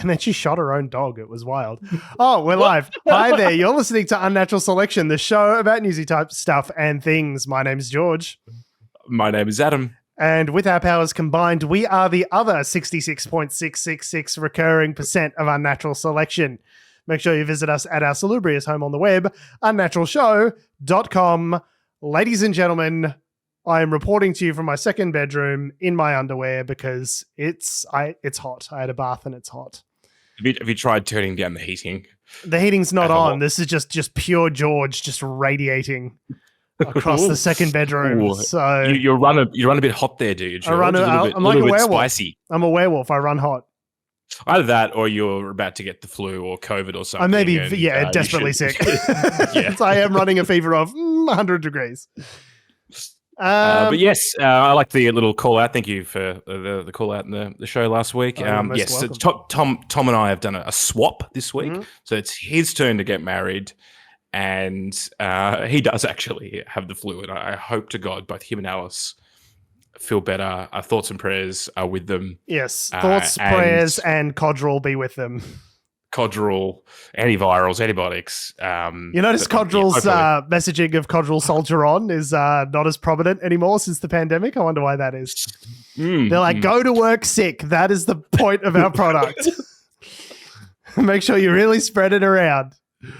And then she shot her own dog. It was wild. Oh, we're live. Hi there. You're listening to Unnatural Selection, the show about newsy type stuff and things. My name's George. My name is Adam. And with our powers combined, we are the other 66.666 recurring percent of Unnatural Selection. Make sure you visit us at our salubrious home on the web, unnaturalshow.com. Ladies and gentlemen, I am reporting to you from my second bedroom in my underwear because it's hot. I had a bath and it's hot. Have you tried turning down the heating? The heating's not on. This is just pure George just radiating across the second bedroom. Ooh. So you run a bit hot there, do you, George? I'm like a werewolf. Spicy. I'm a werewolf. I run hot. Either that, or you're about to get the flu or COVID or something. I may be, desperately sick. Yeah. I am running a fever of 100 degrees. But yes, I like the little call out. Thank you for the call out in the show last week. Yes, so Tom and I have done a swap this week. Mm-hmm. So it's his turn to get married. And he does actually have the flu. And I hope to God both him and Alice feel better. Our thoughts and prayers are with them. Yes, thoughts, prayers, and Codral be with them. Codral, antivirals, antibiotics. You notice Codral's messaging of Codral Soldier On is not as prominent anymore since the pandemic. I wonder why that is. They're like, go to work sick. That is the point of our product. Make sure you really spread it around.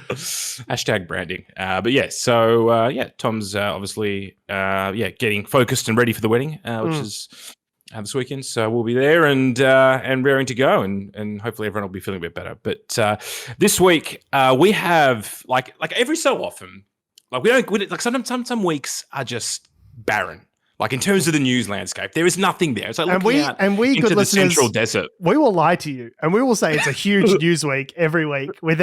Hashtag branding. But yeah, so Tom's obviously getting focused and ready for the wedding, which is this weekend. So we'll be there and raring to go, and hopefully everyone will be feeling a bit better. But this week we have like every so often, some weeks are just barren. Like in terms of the news landscape, there is nothing there. It's like looking out into good the listeners, central desert. We will lie to you and we will say it's a huge news week every week with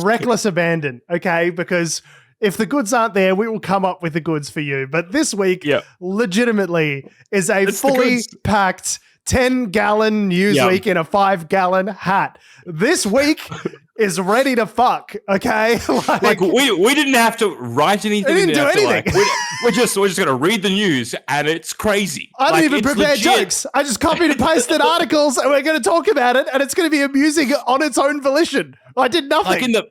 reckless abandon, okay? Because if the goods aren't there, we will come up with the goods for you. But this week, legitimately, is it's fully packed 10-gallon news week in a 5-gallon hat. This week is ready to fuck, okay? like we didn't have to write anything. We didn't do anything. We're just going to read the news, and it's crazy. I didn't even prepare jokes. I just copied and pasted articles, and we're going to talk about it, and it's going to be amusing on its own volition. I did nothing. Like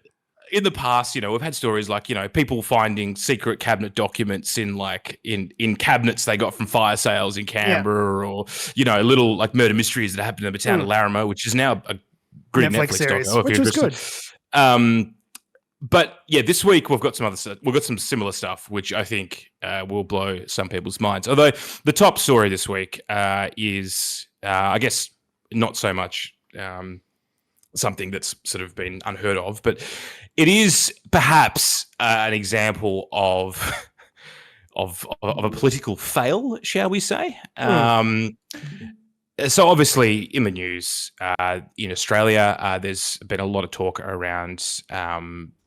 in the past, we've had stories like, people finding secret cabinet documents in cabinets they got from fire sales in Canberra, or little like murder mysteries that happened in the town of Larimer, which is now a great Netflix series, which was good. But yeah, this week we've got some similar stuff, which I think will blow some people's minds. Although the top story this week is, I guess, not so much something that's sort of been unheard of, but it is perhaps an example of a political fail, shall we say? So obviously in the news in Australia, there's been a lot of talk around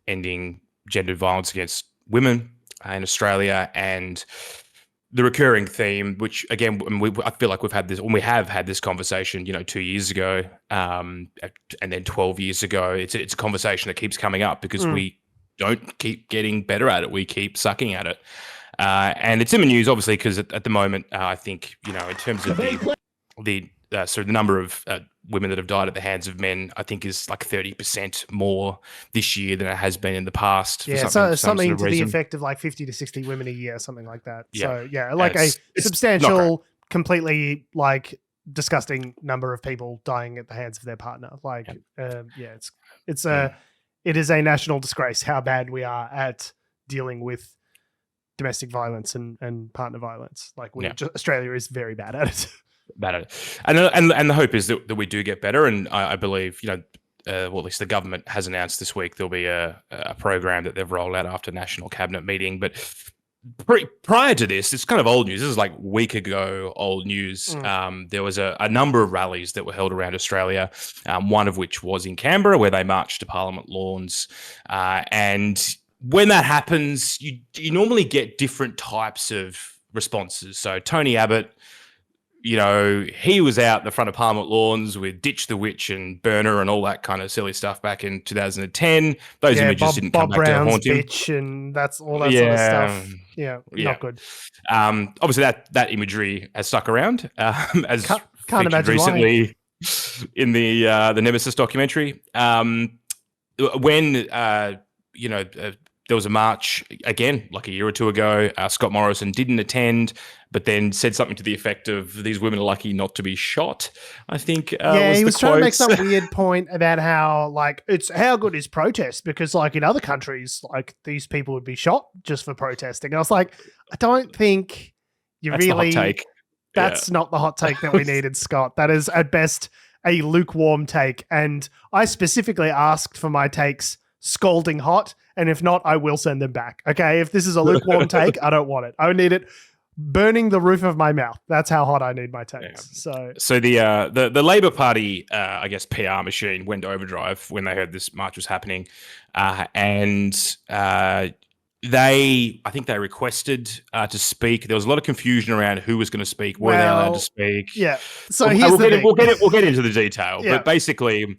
ending gendered violence against women in Australia, and the recurring theme, which again, I feel like we have had this conversation, 2 years ago, and then 12 years ago. It's a conversation that keeps coming up because we don't keep getting better at it. We keep sucking at it. And it's in the news, obviously, because at the moment, I think, in terms of the number of women that have died at the hands of men, I think is like 30% more this year than it has been in the past. Yeah, something to the effect of like 50 to 60 women a year, something like that. Yeah. So a substantial, completely disgusting number of people dying at the hands of their partner. It is a national disgrace how bad we are at dealing with domestic violence and partner violence. Australia is very bad at it. And the hope is that we do get better, and I believe at least the government has announced this week there'll be a program that they've rolled out after national cabinet meeting. But prior to this, it's kind of old news. This is like a week ago old news. There was a number of rallies that were held around Australia, one of which was in Canberra, where they marched to Parliament lawns, and when that happens, you normally get different types of responses. So Tony Abbott, he was out the front of Parliament lawns with Ditch the Witch and Burner and all that kind of silly stuff back in 2010. Those images didn't come back to haunt him. Bitch and that's all that sort of stuff. Yeah, not good. Obviously, that imagery has stuck around. As can't imagine recently, in the Nemesis documentary. When there was a march again, like a year or two ago. Scott Morrison didn't attend, but then said something to the effect of "These women are lucky not to be shot." I think. He was trying to make some weird point about how it's how good is protest, because in other countries these people would be shot just for protesting. And I was like, I don't think that's really. The hot take. That's not the hot take that we needed, Scott. That is at best a lukewarm take. And I specifically asked for my takes scalding hot, and if not, I will send them back. Okay, if this is a lukewarm take, I don't want it. I need it burning the roof of my mouth. That's how hot I need my takes. Yeah. So the Labor Party, I guess, PR machine went overdrive when they heard this march was happening, and I think they requested to speak. There was a lot of confusion around who was going to speak, were they allowed to speak. Yeah. So we'll get into the detail, but basically,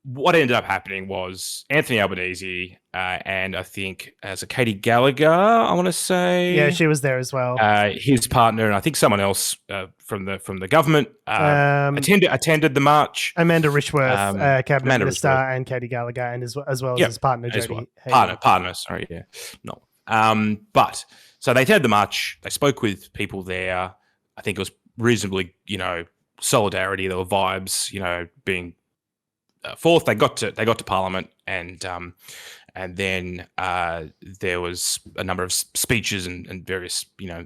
what ended up happening was Anthony Albanese and I think Katie Gallagher, I want to say. Yeah, she was there as well. His partner and I think someone else from the government attended the march. Amanda Richworth, cabinet minister, and Katie Gallagher, and as well as his partner, Jodie. Partner, sorry, yeah. No. But so they attended the march. They spoke with people there. I think it was reasonably, solidarity. There were vibes, being forth. They got to Parliament, and then there was a number of speeches and various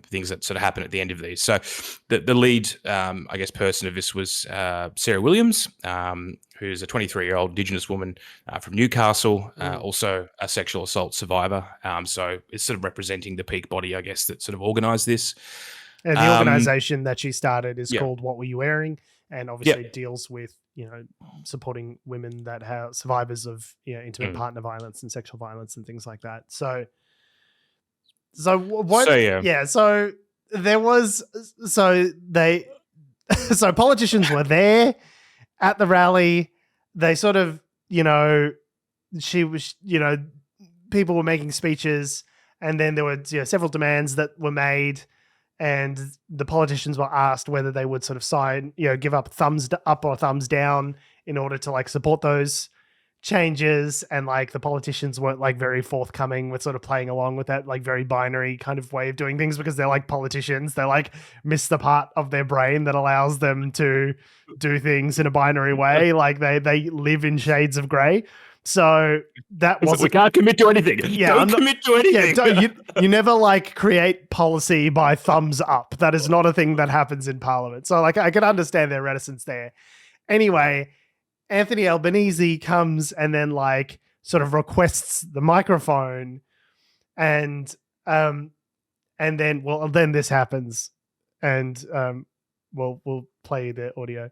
things that sort of happened at the end of these. So the lead person of this was Sarah Williams, who's a 23-year-old Indigenous woman from Newcastle, also a sexual assault survivor. So it's sort of representing the peak body, I guess, that sort of organised this. And the organisation that she started is called What Were You Wearing? And obviously deals with, supporting women that have survivors of, intimate partner violence and sexual violence and things like that. So politicians were there at the rally. They sort of, she was, people were making speeches, and then there were several demands that were made. And the politicians were asked whether they would sort of sign, give up thumbs up or thumbs down in order to support those changes. And the politicians weren't very forthcoming with sort of playing along with that very binary kind of way of doing things, because they're politicians. They miss the part of their brain that allows them to do things in a binary way. They live in shades of gray. So that was we can't commit to anything. Yeah, don't commit to anything. Yeah, you never create policy by thumbs up. That is not a thing that happens in Parliament. So I can understand their reticence there. Anyway, Anthony Albanese comes and then sort of requests the microphone, and then this happens, and we'll play the audio.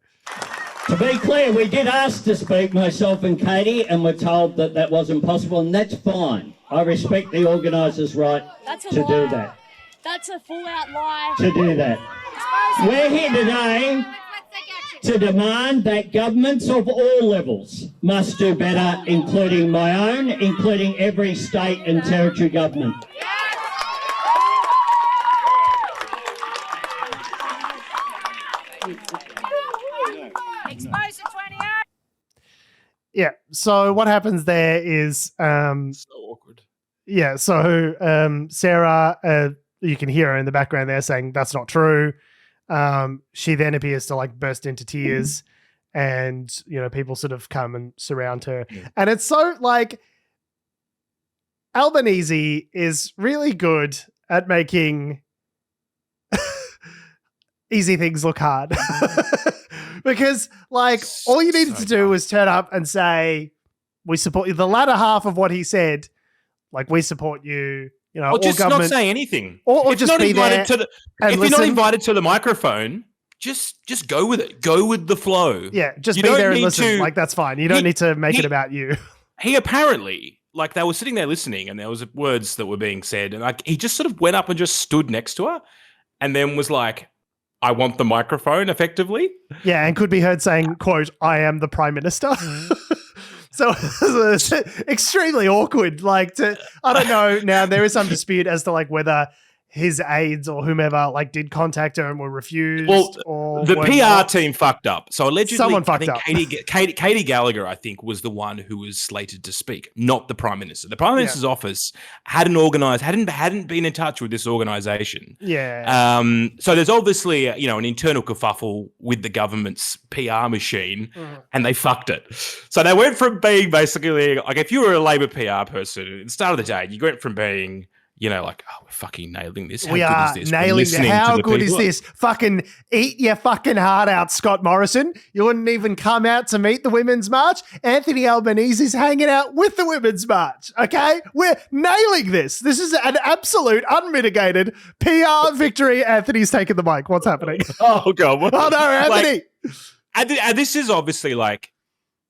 To be clear, we did ask to speak, myself and Katie, and we're told that wasn't possible, and that's fine. I respect the organisers' right to do that. That's a full-out lie. To do that. We're here today to demand that governments of all levels must do better, including my own, including every state and territory government. Yeah. So what happens there is so awkward. Yeah. So Sarah, you can hear her in the background there saying that's not true. She then appears to burst into tears, and people sort of come and surround her, and it's so Albanese is really good at making easy things look hard. Because all you needed to do was turn up and say, we support you. The latter half of what he said, we support you, or just not say anything. Or just be there. If you're not invited to the microphone, just go with it. Go with the flow. Yeah, just be there and listen. That's fine. You don't need to make it about you. He apparently, they were sitting there listening, and there was words that were being said, and he just sort of went up and just stood next to her, and then was like, I want the microphone, effectively. Yeah, and could be heard saying, quote, I am the Prime Minister. So it's extremely awkward. I don't know. Now, there is some dispute as to whether his aides or whomever like did contact her and were refused. Well, or the were PR not. team fucked up. So allegedly, Someone I fucked think up. Katie Gallagher, I think, was the one who was slated to speak, not the Prime Minister. The Prime Minister's office hadn't been in touch with this organisation. Yeah. So there's obviously an internal kerfuffle with the government's PR machine, and they fucked it. So they went from being basically like, if you were a Labor PR person at the start of the day, you went from being like, oh, we're fucking nailing this. How we good are is this? nailing it. How good is this? Fucking eat your fucking heart out, Scott Morrison. You wouldn't even come out to meet the Women's March. Anthony Albanese is hanging out with the Women's March. Okay? We're nailing this. This is an absolute unmitigated PR victory. Anthony's taking the mic. What's happening? Oh, God. Oh, no, Anthony. And this is obviously like,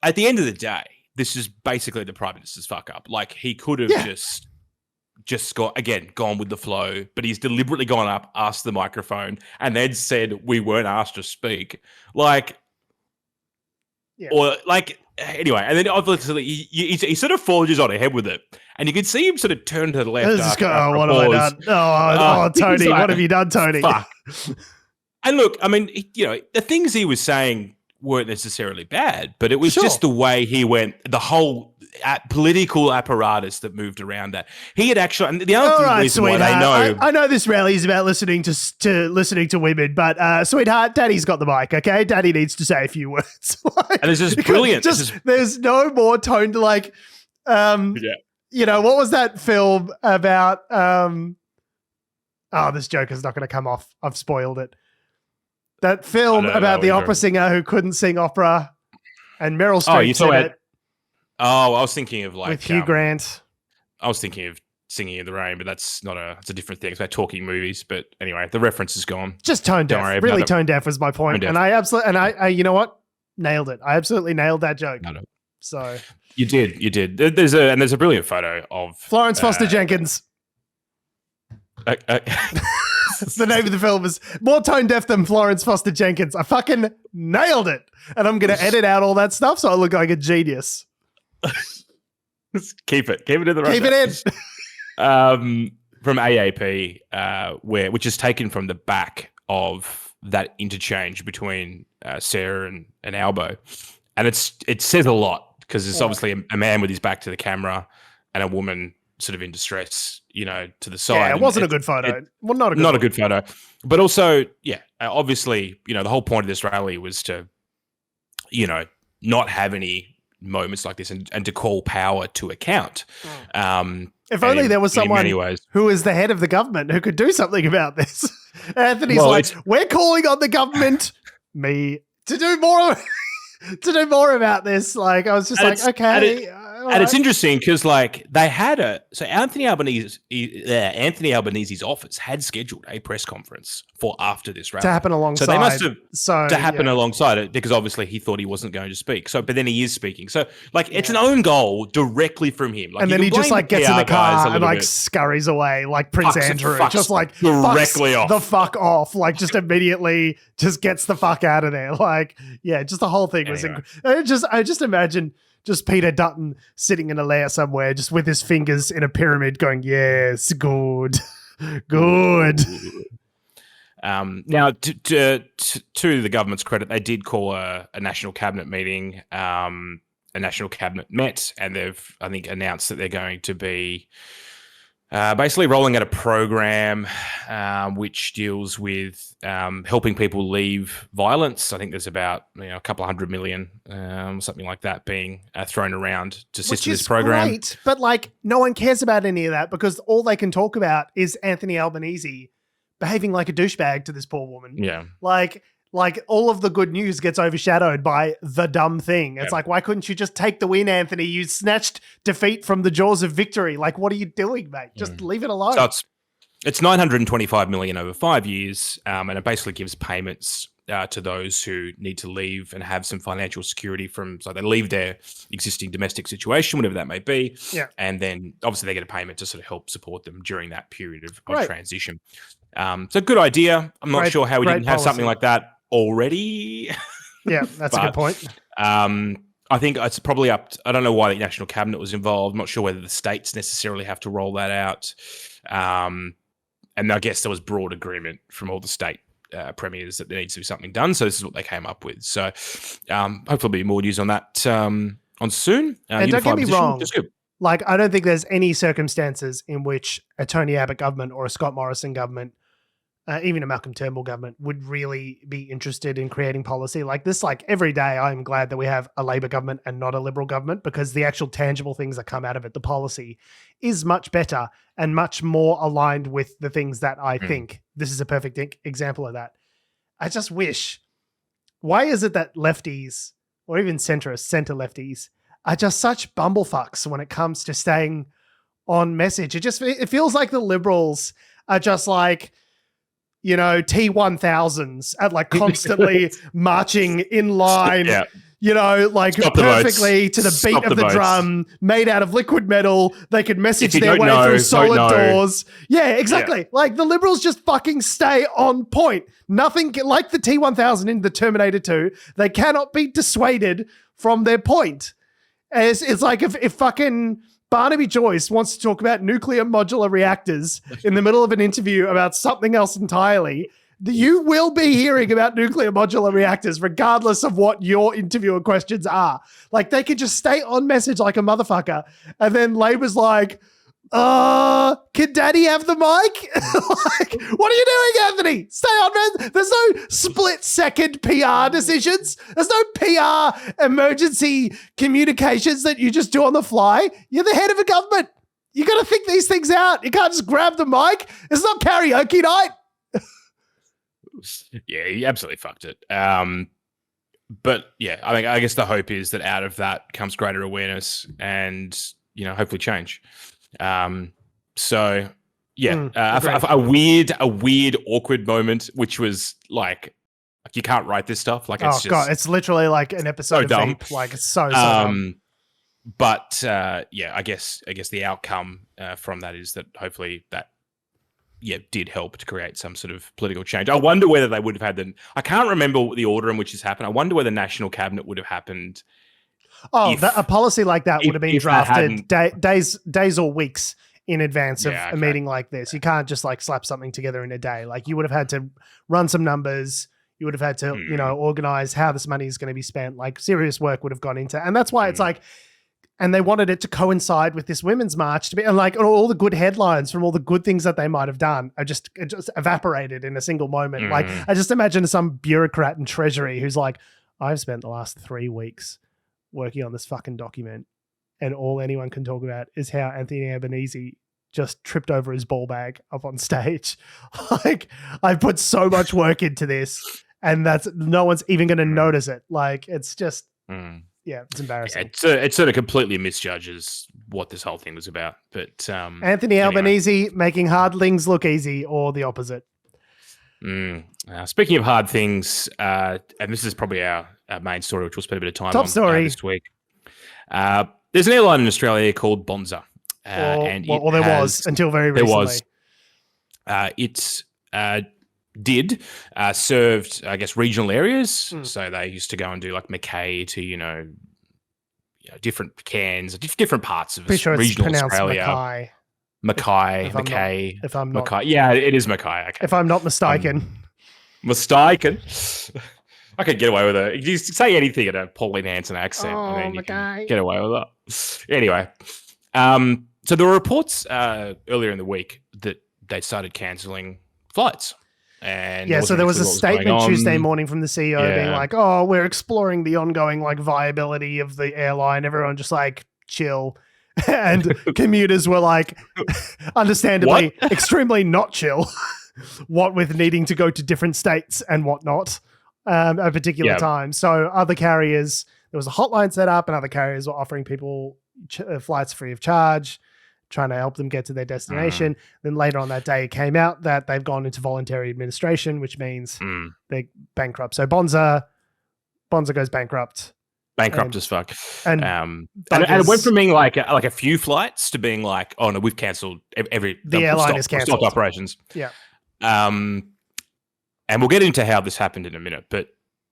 at the end of the day, this is basically the Prime Minister's fuck up. Like, he could have just gone with the flow, but he's deliberately gone up, asked the microphone, and then said we weren't asked to speak. Anyway, and then obviously he sort of forges on ahead with it, and you can see him sort of turn to the left. What have I done? Oh, Tony, like, what have you done, Tony? Fuck. And look, I mean, the things he was saying weren't necessarily bad, but it was just the way he went, the whole political apparatus that moved around that. He had actually, and the other reason why they know. I know this rally is about listening to women, but sweetheart, Daddy's got the mic, okay? Daddy needs to say a few words. And this is brilliant. There's no more tone to like, what was that film about? This joke is not going to come off. I've spoiled it. That film about the opera singer who couldn't sing opera, and Meryl Streep's in it. Oh, I was thinking of like with Hugh Grant. I was thinking of Singing in the Rain, but that's not it's a different thing. It's about talking movies. But anyway, the reference is gone. Just tone deaf. Really tone deaf was my point. And I you know what? Nailed it. I absolutely nailed that joke. So you did. There's a brilliant photo of Florence Foster Jenkins. The name of the film is more tone deaf than Florence Foster Jenkins. I fucking nailed it. And I'm going to edit out all that stuff so I look like a genius. Keep it in the right. Keep it in. From AAP, which is taken from the back of that interchange between Sarah and Albo. And it says a lot because it's obviously a man with his back to the camera and a woman sort of in distress, to the side. Yeah, it wasn't a good photo. Not a good photo. But also, obviously, the whole point of this rally was to, not have any moments like this and to call power to account. If only there was someone who is the head of the government who could do something about this. Anthony's we're calling on the government, me, to do more about this. Like, I was just okay. And it's interesting because they had Anthony Albanese's office had scheduled a press conference for after this rally to happen alongside. So they must have alongside it because obviously he thought he wasn't going to speak. So, but then he is speaking. So it's an own goal directly from him. And then he just gets in the car and scurries away like Prince Andrew, just directly off the fuck off, just immediately just gets the fuck out of there. Just the whole thing was. I just imagine. Just Peter Dutton sitting in a lair somewhere, just with his fingers in a pyramid going, yes, good, good. Now, to the government's credit, they did call a national cabinet meeting. A national cabinet met, and they've, I think, announced that they're going to be basically rolling out a program which deals with helping people leave violence. I think there's about a couple of $100 million, something like that, being thrown around to assist in this program. Great, but no one cares about any of that because all they can talk about is Anthony Albanese behaving like a douchebag to this poor woman. Yeah, like all of the good news gets overshadowed by the dumb thing. It's why couldn't you just take the win, Anthony? You snatched defeat from the jaws of victory. What are you doing, mate? Just leave it alone. So it's $925 million over 5 years, and it basically gives payments to those who need to leave and have some financial security so they leave their existing domestic situation, whatever that may be. Yeah. And then obviously they get a payment to sort of help support them during that period of transition. So good idea. I'm not sure how we didn't have something like that already. Yeah, that's a good point. I think it's probably I don't know why the National Cabinet was involved. I'm not sure whether the states necessarily have to roll that out. And I guess there was broad agreement from all the state premiers that there needs to be something done. So this is what they came up with. So hopefully there'll be more news on that on soon. And don't get me wrong. Like, I don't think there's any circumstances in which a Tony Abbott government or a Scott Morrison government, even a Malcolm Turnbull government, would really be interested in creating policy like this. Like, every day I'm glad that we have a Labor government and not a Liberal government, because the actual tangible things that come out of it, the policy, is much better and much more aligned with the things that I think. This is a perfect example of that. I just wish, why is it that lefties, or even centre lefties, are just such bumblefucks when it comes to staying on message? It feels like the Liberals are just like, you know, T1000s at like constantly marching in line, you know, like perfectly to the beat of the drum, made out of liquid metal. They could message their way through solid doors. Yeah, exactly. Yeah. Like, the Liberals just fucking stay on point. Nothing like the T1000 in the Terminator 2. They cannot be dissuaded from their point. It's like if fucking Barnaby Joyce wants to talk about nuclear modular reactors in the middle of an interview about something else entirely, you will be hearing about nuclear modular reactors regardless of what your interviewer questions are. Like, they could just stay on message like a motherfucker. And then Labor's like, can Daddy have the mic? Like, what are you doing, Anthony? Stay on, man. There's no split-second PR decisions. There's no PR emergency communications that you just do on the fly. You're the head of a government. You got to think these things out. You can't just grab the mic. It's not karaoke night. Yeah, he absolutely fucked it. But yeah, I mean, I guess the hope is that out of that comes greater awareness and, you know, hopefully change. So yeah, a weird, awkward moment, which was like you can't write this stuff. Like, it's it's literally like an episode of dumb. Veep. Like, it's so dumb. But yeah, I guess the outcome from that is that hopefully that did help to create some sort of political change. I wonder whether they would have had I can't remember the order in which this happened. I wonder whether National Cabinet would have happened. A policy like that would have been drafted days or weeks in advance of a meeting like this. You can't just like slap something together in a day. Like, you would have had to run some numbers. You would have had to, you know, organize how this money is going to be spent. Like, serious work would have gone into, and that's why it's like, and they wanted it to coincide with this women's march to be, and like all the good headlines from all the good things that they might have done are just evaporated in a single moment. Like, I just imagine some bureaucrat in Treasury who's like, I've spent the last 3 weeks working on this fucking document, and all anyone can talk about is how Anthony Albanese just tripped over his ball bag up on stage. Like, I put so much work into this, and no one's even going to notice it. Like, it's just, it's embarrassing. Yeah, it sort of completely misjudges what this whole thing was about. But Anthony Albanese making hard things look easy, or the opposite. Speaking of hard things, and this is probably our main story, which we'll spend a bit of time on this week. There's an airline in Australia called Bonza. There was until very recently. It served, I guess, regional areas. So they used to go and do like Mackay to, you know, different Cairns, different parts of regional Australia. Mackay. If I'm not, Mackay. Yeah, it is Mackay. Okay. If I'm not mistaken. Mistaken. I could get away with it. You say anything in a Pauline Hanson accent, and then you can get away with it. Anyway, so there were reports earlier in the week that they started cancelling flights. And so there was a statement Tuesday morning from the CEO being like, "Oh, we're exploring the ongoing like viability of the airline." Everyone just like chill, and commuters were like, understandably, extremely not chill. What with needing to go to different states and whatnot at a particular time. So other carriers, there was a hotline set up, and other carriers were offering people flights free of charge, trying to help them get to their destination. Then later on that day, it came out that they've gone into voluntary administration, which means they're bankrupt. So Bonza goes bankrupt. Bankrupt as fuck. And it went from being like a few flights to being like, oh no, we've cancelled the airline is cancelled. Stopped operations. Yeah. And we'll get into how this happened in a minute, but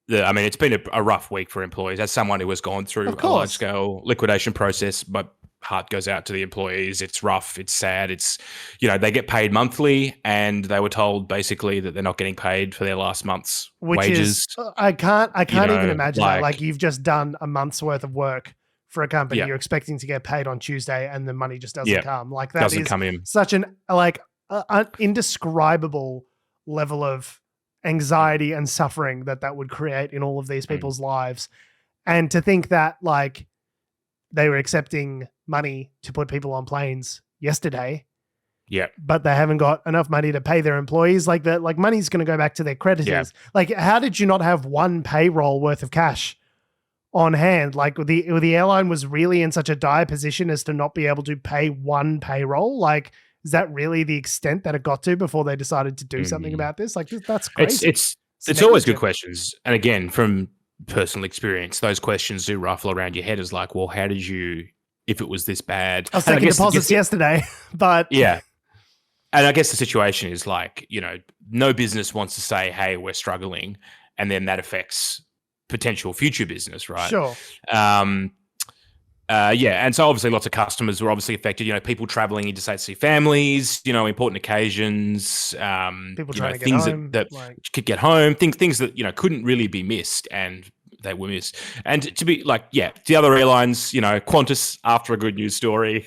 it's been a rough week for employees. As someone who has gone through a large-scale liquidation process, but heart goes out to the employees. It's rough. It's sad. It's, they get paid monthly, and they were told basically that they're not getting paid for their last month's wages. I can't even imagine that. Like, you've just done a month's worth of work for a company. You're expecting to get paid on Tuesday, and the money just doesn't come. Like, that doesn't come in. Such an indescribable level of anxiety and suffering that would create in all of these people's lives. And to think that, like, they were accepting money to put people on planes yesterday. Yeah. But they haven't got enough money to pay their employees. Like, money's going to go back to their creditors. Yeah. Like, how did you not have one payroll worth of cash on hand? Like, the airline was really in such a dire position as to not be able to pay one payroll. Like, is that really the extent that it got to before they decided to do something about this? Like, that's crazy. It's always good questions. And again, from personal experience, those questions do ruffle around your head. Is like, well, how did you, if it was this bad? I was taking deposits yesterday, but yeah. And I guess the situation is like, no business wants to say, hey, we're struggling, and then that affects potential future business, right? Sure. And so obviously lots of customers were obviously affected, people traveling interstate to see families, important occasions, people trying to get things home, that could get home, things that, couldn't really be missed, and they were missed. And to be like, the other airlines, Qantas, after a good news story,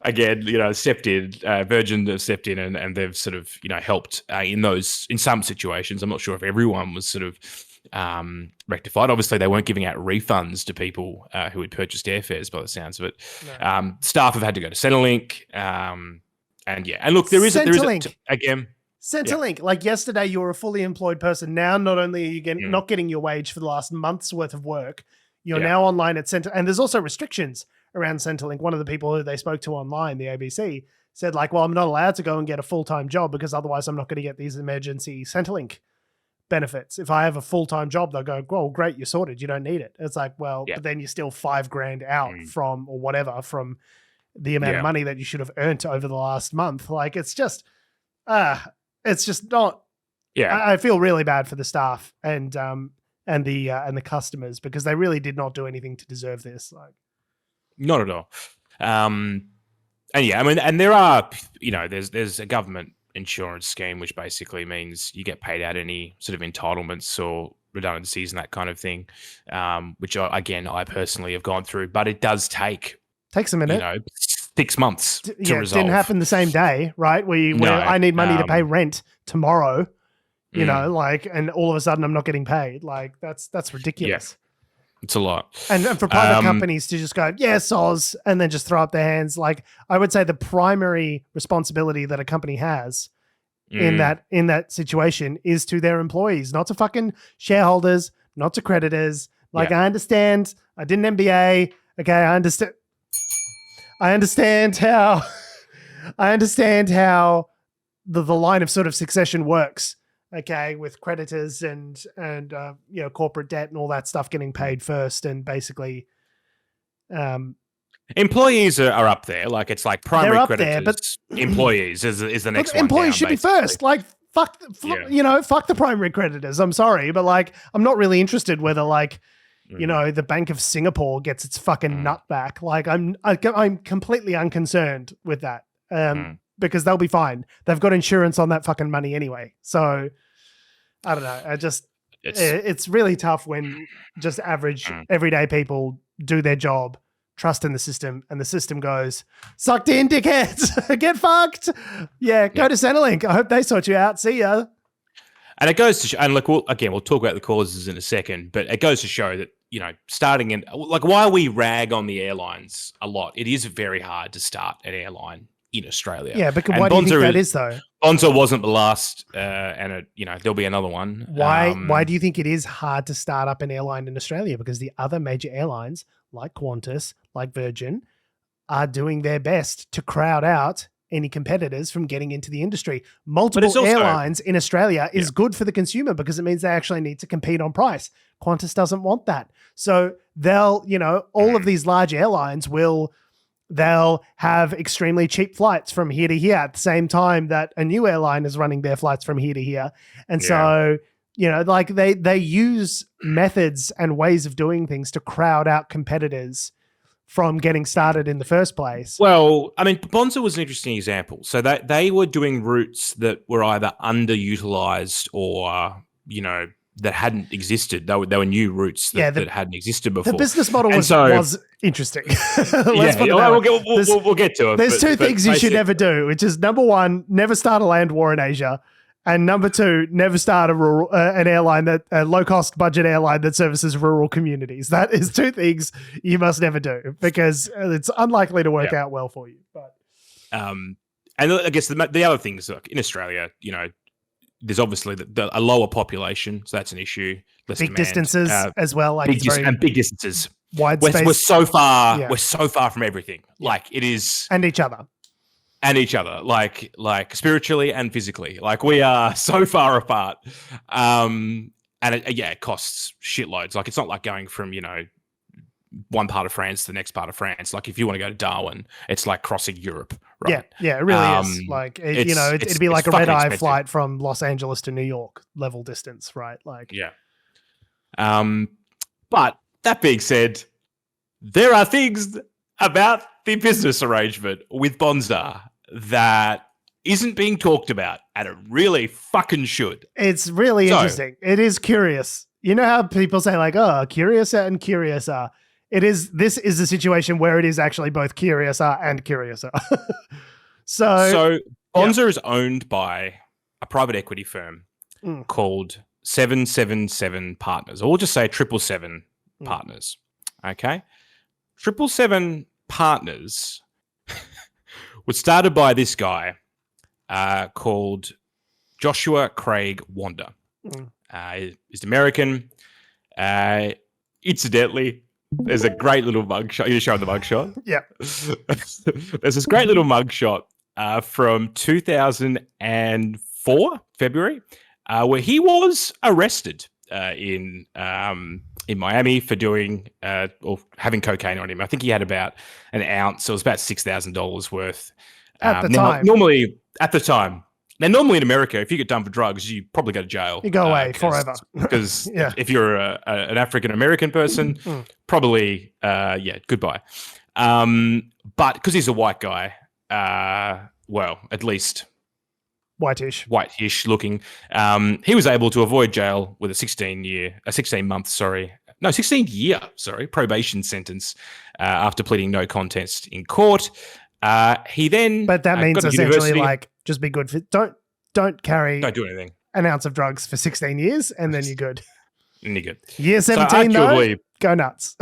again, stepped in, Virgin have stepped in, and they've sort of, helped in some situations. I'm not sure if everyone was sort of rectified. Obviously, they weren't giving out refunds to people who had purchased airfares, by the sounds of it. No. Staff have had to go to Centrelink, and look, there is again. Centrelink, like yesterday, you were a fully employed person. Now, not only are you not getting your wage for the last month's worth of work, you're now online at Centrelink, and there's also restrictions around Centrelink. One of the people who they spoke to online, the ABC, said like, well, I'm not allowed to go and get a full-time job because otherwise I'm not going to get these emergency Centrelink benefits. If I have a full-time job, they'll go, well, great, you're sorted. You don't need it. It's like, well, but then you're still $5,000 out from, or whatever, from the amount of money that you should have earned over the last month. Like, it's just not, I feel really bad for the staff and the customers, because they really did not do anything to deserve this. Like, not at all. And there are, there's a government insurance scheme, which basically means you get paid out any sort of entitlements or redundancies and that kind of thing, which I personally have gone through, but it does takes a minute, 6 months to resolve. It didn't happen the same day, right? Where I need money to pay rent tomorrow, and all of a sudden I'm not getting paid. Like, that's ridiculous. It's a lot. And for private companies to just go, soz, and then just throw up their hands. Like, I would say the primary responsibility that a company has in that situation is to their employees, not to fucking shareholders, not to creditors. Like, I understand. I did an MBA. Okay, I understand. I understand how the line of sort of succession works. Okay, with creditors and corporate debt and all that stuff getting paid first, and basically, employees are up there. Like, it's like primary creditors, employees is the next one. Employees should be first. Like, fuck the primary creditors. I'm sorry, but like, I'm not really interested whether like, the Bank of Singapore gets its fucking nut back. Like, I'm completely unconcerned with that. Because they'll be fine. They've got insurance on that fucking money anyway. So I don't know. It's really tough when just average everyday people do their job, trust in the system, and the system goes, sucked in, dickheads. Get fucked. Go to Centrelink. I hope they sort you out. See ya. And it goes to show, and look, we'll talk about the causes in a second, but it goes to show that, starting in, like, while we rag on the airlines a lot, it is very hard to start an airline in Australia. Yeah, but why do you think that is, though? Bonza wasn't the last, and there'll be another one. Why do you think it is hard to start up an airline in Australia? Because the other major airlines, like Qantas, like Virgin, are doing their best to crowd out any competitors from getting into the industry. Multiple airlines in Australia is good for the consumer because it means they actually need to compete on price. Qantas doesn't want that. So they'll, all of these large airlines they'll have extremely cheap flights from here to here at the same time that a new airline is running their flights from here to here. And so, like they use methods and ways of doing things to crowd out competitors from getting started in the first place. Well, I mean, Bonza was an interesting example. So that they were doing routes that were either underutilized or, that hadn't existed. They were new routes that hadn't existed before. The business model was interesting. We'll get to it. There's two things you should never do, which is number one, never start a land war in Asia. And number two, never start an airline a low-cost budget airline that services rural communities. That is two things you must never do because it's unlikely to work out well for you. But and I guess the other things, like in Australia, there's obviously a lower population, so that's an issue. Less big demand. Distances as well, like big distances. Wide space. We're so far. Yeah. We're so far from everything. Like it is, and each other. Like spiritually and physically, like we are so far apart. And it costs shitloads. Like it's not like going from one part of France to the next part of France. Like if you want to go to Darwin, it's like crossing Europe, right? Yeah, it really is. Like it'd be like a red-eye flight from Los Angeles to New York level distance, right? Like but that being said, there are things about the business arrangement with Bonza that isn't being talked about, and it really fucking should. It's really interesting. It is curious. You know how people say like, oh, curiouser and curiouser. This is a situation where it is actually both curiouser and curiouser. So Bonza is owned by a private equity firm called 777 Partners, or we'll just say 777 Partners. Okay? 777 Partners was started by this guy called Joshua Craig Wander. He's American. Incidentally, there's a great little mugshot. You're showing the mugshot? Yeah. There's this great little mugshot from 2004, February, where he was arrested in Miami for doing or having cocaine on him. I think he had about an ounce. So it was about $6,000 worth. At the time. Normally, at the time. Now, normally in America, if you get done for drugs, you probably go to jail. You go away forever. Because if you're an African-American person, probably, goodbye. But because he's a white guy, at least whitish looking, he was able to avoid jail with a 16-year probation sentence after pleading no contest in court. He then, but that means essentially like just be good for don't do anything. An ounce of drugs for 16 years and then you're good. And you're good. Year 17 though, go nuts.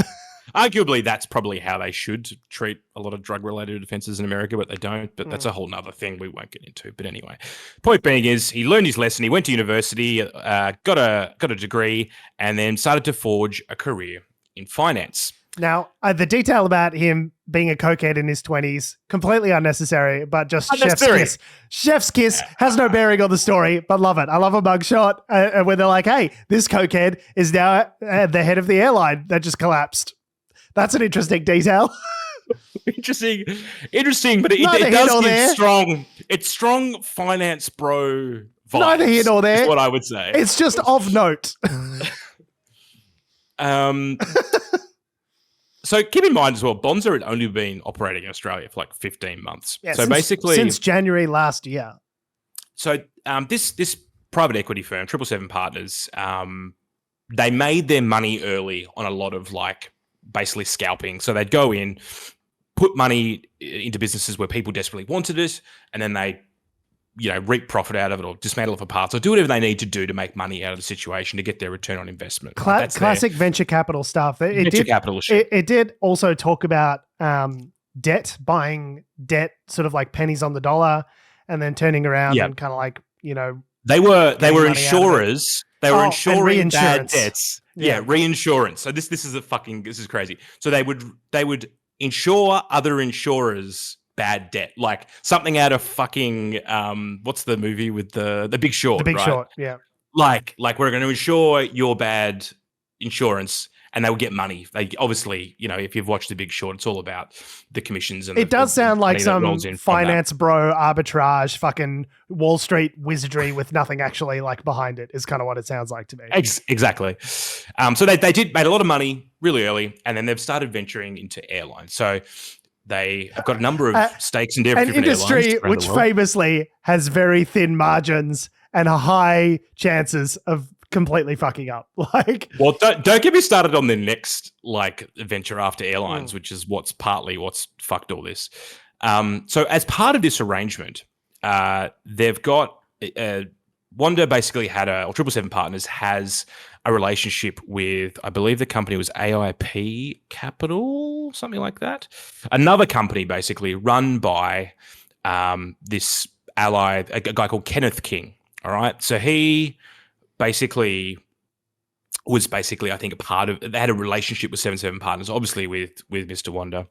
Arguably, that's probably how they should treat a lot of drug-related offences in America, but they don't. But that's a whole nother thing we won't get into. But anyway, point being is he learned his lesson. He went to university, got a degree, and then started to forge a career in finance. Now, the detail about him being a cokehead in his 20s, completely unnecessary, but just chef's kiss. Chef's kiss has no bearing on the story, but love it. I love a mugshot where they're like, hey, this cokehead is now at the head of the airline that just collapsed. That's an interesting detail. Interesting, but it does give strong. It's strong finance bro vibes. Neither here nor there. Is what I would say. It's just of note. So keep in mind as well, Bonza had only been operating in Australia for like 15 months. Yeah, so basically since January last year. So this private equity firm, 777 Partners, they made their money early on a lot of like basically scalping. So they'd go in, put money into businesses where people desperately wanted it, and then they, reap profit out of it or dismantle it for parts or do whatever they need to do to make money out of the situation to get their return on investment. Classic venture capital stuff. Capital shit. It did also talk about debt, buying debt, sort of like pennies on the dollar, and then turning around and kind of like, They were insurers. They were insuring bad debts. Yeah, reinsurance. So this is crazy. So they would insure other insurers bad debt, like something out of fucking what's the movie with the Big Short? The Big right? Short, yeah. Like we're going to insure your bad insurance, and they would get money. They obviously, if you've watched The Big Short, it's all about the commissions. And it does sound like some in finance bro arbitrage, fucking Wall Street wizardry with nothing actually like behind it is kind of what it sounds like to me. Exactly. So they made a lot of money really early, and then they've started venturing into airlines. So they have got a number of stakes in different industry airlines which famously has very thin margins and high chances of completely fucking up. Well, don't get me started on the next venture after airlines, which is what's fucked all this. So as part of this arrangement, they've got Wanda basically had or 777 Partners has a relationship with, I believe the company was AIP Capital, something like that. Another company basically run by this ally, a guy called Kenneth King. All right. So he was I think, a part of, they had a relationship with 777 Partners, obviously with Mr. Wanda.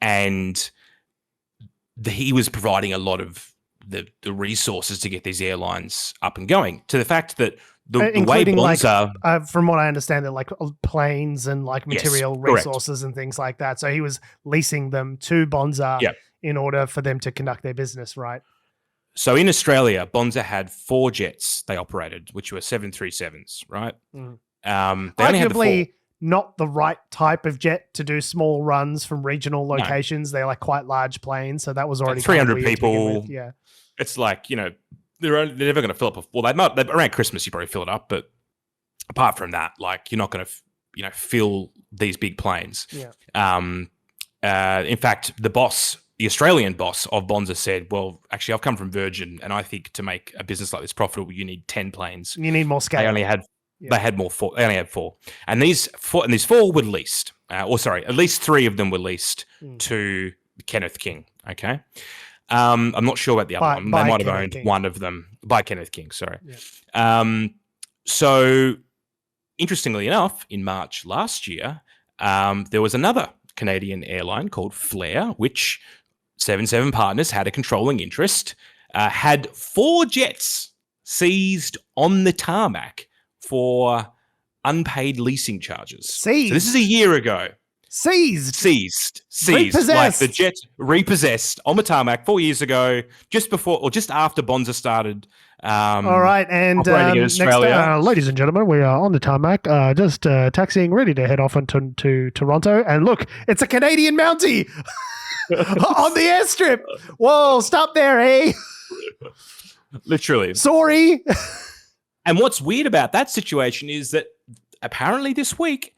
And he was providing a lot of the resources to get these airlines up and going, to the fact that the way Bonza, from what I understand, they're like planes and like material resources and things like that. So he was leasing them to Bonza in order for them to conduct their business, right? So in Australia, Bonza had 4 jets they operated, which were 737s, right? Mm. They only had Arguably not the right type of jet to do small runs from regional locations. No. They're like quite large planes, so that was already 300 people. Yeah, it's like, they're never going to fill up. Well, they might around Christmas you probably fill it up, but apart from that, you're not going to fill these big planes. Yeah. In fact, the Australian boss of Bonza said, well, actually, I've come from Virgin, and I think to make a business like this profitable, you need 10 planes. You need more scale. They only had They had more. They only had 4, and these 4 were leased. At least 3 of them were leased to Kenneth King. Okay, I'm not sure about the other one. They might have owned one of them by Kenneth King. Sorry. Yeah. So, interestingly enough, in March last year, there was another Canadian airline called Flair, which 777 Partners had a controlling interest, had 4 jets seized on the tarmac for unpaid leasing charges. Seized. So this is a year ago. Seized. Repossessed. Like the jet repossessed on the tarmac 4 years ago, just before or just after Bonza started. All right, and next, ladies and gentlemen, we are on the tarmac, just taxiing, ready to head off to Toronto. And look, it's a Canadian Mountie on the airstrip. Whoa, stop there, eh? Literally. Sorry. And what's weird about that situation is that apparently this week,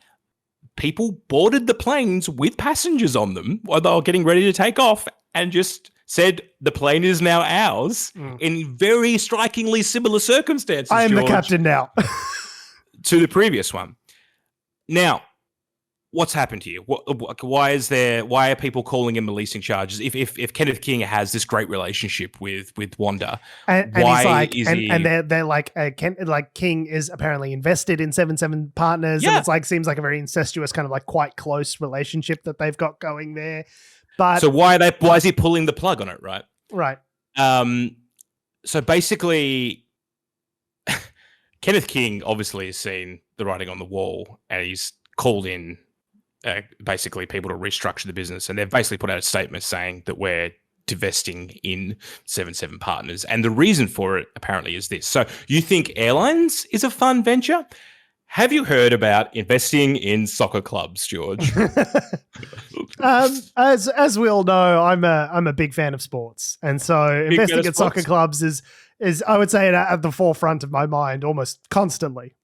people boarded the planes with passengers on them while they were getting ready to take off and just said the plane is now ours in very strikingly similar circumstances. I am the captain now. To the previous one. Now, what's happened here? Why are people calling him the leasing charges? If Kenneth King has this great relationship with Wanda, and why he's like, and they're like, King is apparently invested in 777 Partners, and it's like seems like a very incestuous kind of like quite close relationship that they've got going there. But so why is he pulling the plug on it? Right. Right. So basically, Kenneth King obviously has seen the writing on the wall, and he's called in. Basically people to restructure the business, and they've basically put out a statement saying that we're divesting in 777 Partners, and the reason for it apparently is this. So you think airlines is a fun venture? Have you heard about investing in soccer clubs, George? As we all know, I'm a big fan of sports, and so investing in soccer clubs is I would say at the forefront of my mind almost constantly.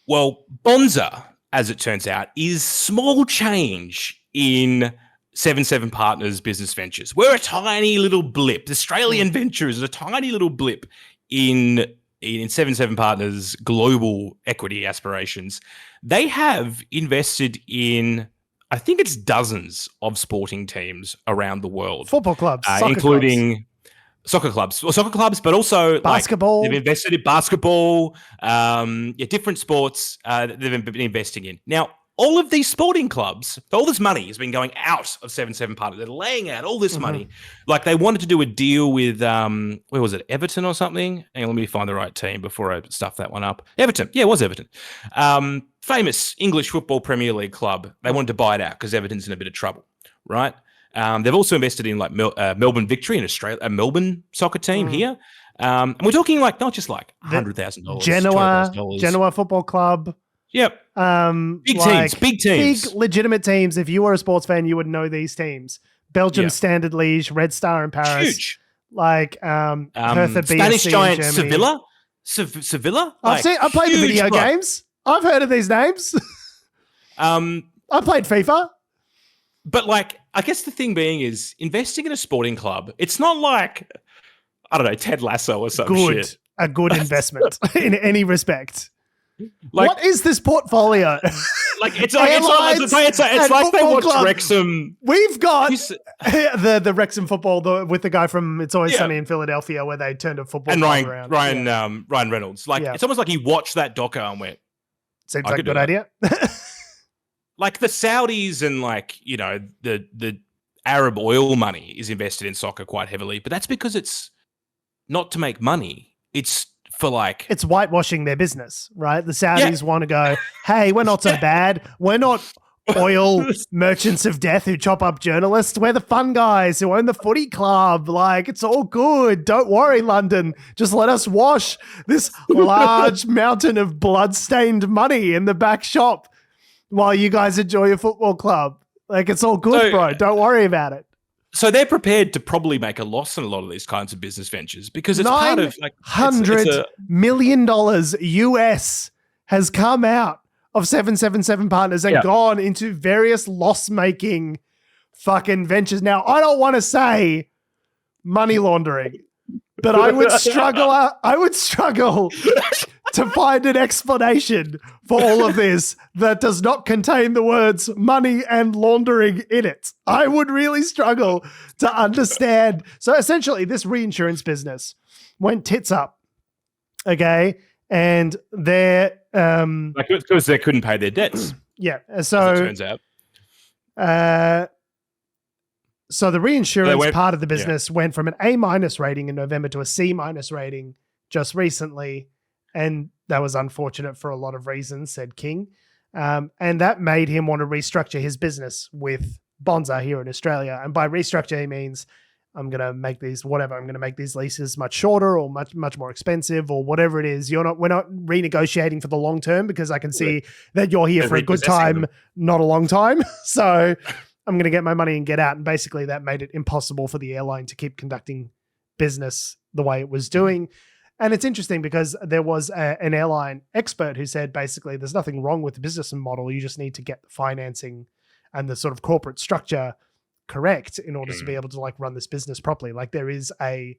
Well, Bonza, as it turns out, is small change in 777 Partners business ventures. We're a tiny little blip. Australian Ventures is a tiny little blip in 777 Partners' global equity aspirations. They have invested in, I think it's dozens of sporting teams around the world. Football clubs, including soccer clubs, but also basketball. They've invested in basketball, different sports they've been investing in. Now, all of these sporting clubs, all this money has been going out of 7-7 partners. They're laying out all this money. Like they wanted to do a deal with, where was it, Everton or something? Hang on, let me find the right team before I stuff that one up. Everton. Yeah, it was Everton. Famous English Football Premier League club. They wanted to buy it out because Everton's in a bit of trouble, right? They've also invested in like Melbourne Victory in Australia, a Melbourne soccer team here. And we're talking like not just like $100,000, Genoa Football Club. Yep. Big teams. Big legitimate teams. If you were a sports fan, you would know these teams. Belgium Standard Liège, Red Star in Paris. Huge. Like Hertha BSC Spanish giant in Germany. Sevilla? I played the video games. I've heard of these names. I played FIFA. But like, I guess the thing being is investing in a sporting club, it's not like, I don't know, Ted Lasso or some shit. A good investment in any respect. Like, what is this portfolio? Like it's like they watch Wrexham. We've got the Wrexham football with the guy from It's Always Sunny in Philadelphia, where they turned a football and club around. Ryan Reynolds. Like it's almost like he watched that doco and went, "Seems like a good idea." Like the Saudis and like the Arab oil money is invested in soccer quite heavily, but that's because it's not to make money. It's for like... It's whitewashing their business, right? The Saudis want to go, hey, we're not so bad. We're not oil merchants of death who chop up journalists. We're the fun guys who own the footy club. Like, it's all good. Don't worry, London. Just let us wash this large mountain of blood-stained money in the back shop while you guys enjoy your football club. Like, it's all good, bro. Don't worry about it. So they're prepared to probably make a loss in a lot of these kinds of business ventures because it's part of like $100 million US has come out of 777 Partners and gone into various loss-making fucking ventures. Now, I don't want to say money laundering, but I would struggle to find an explanation for all of this that does not contain the words money and laundering in it. I would really struggle to understand. So essentially, this reinsurance business went tits up, okay? And they're... because they couldn't pay their debts. Yeah, so... As it turns out. So the reinsurance part of the business went from an A- rating in November to a C- rating just recently. And that was unfortunate for a lot of reasons, said King. And that made him want to restructure his business with Bonza here in Australia. And by restructure, he means I'm going to make these, whatever, I'm going to make these leases much shorter or much more expensive or whatever it is. We're not renegotiating for the long term because I can see that you're here for a good time, not a long time. So I'm going to get my money and get out. And basically that made it impossible for the airline to keep conducting business the way it was doing. And it's interesting because there was an airline expert who said basically there's nothing wrong with the business model. You just need to get the financing and the sort of corporate structure correct in order to be able to like run this business properly. Like there is a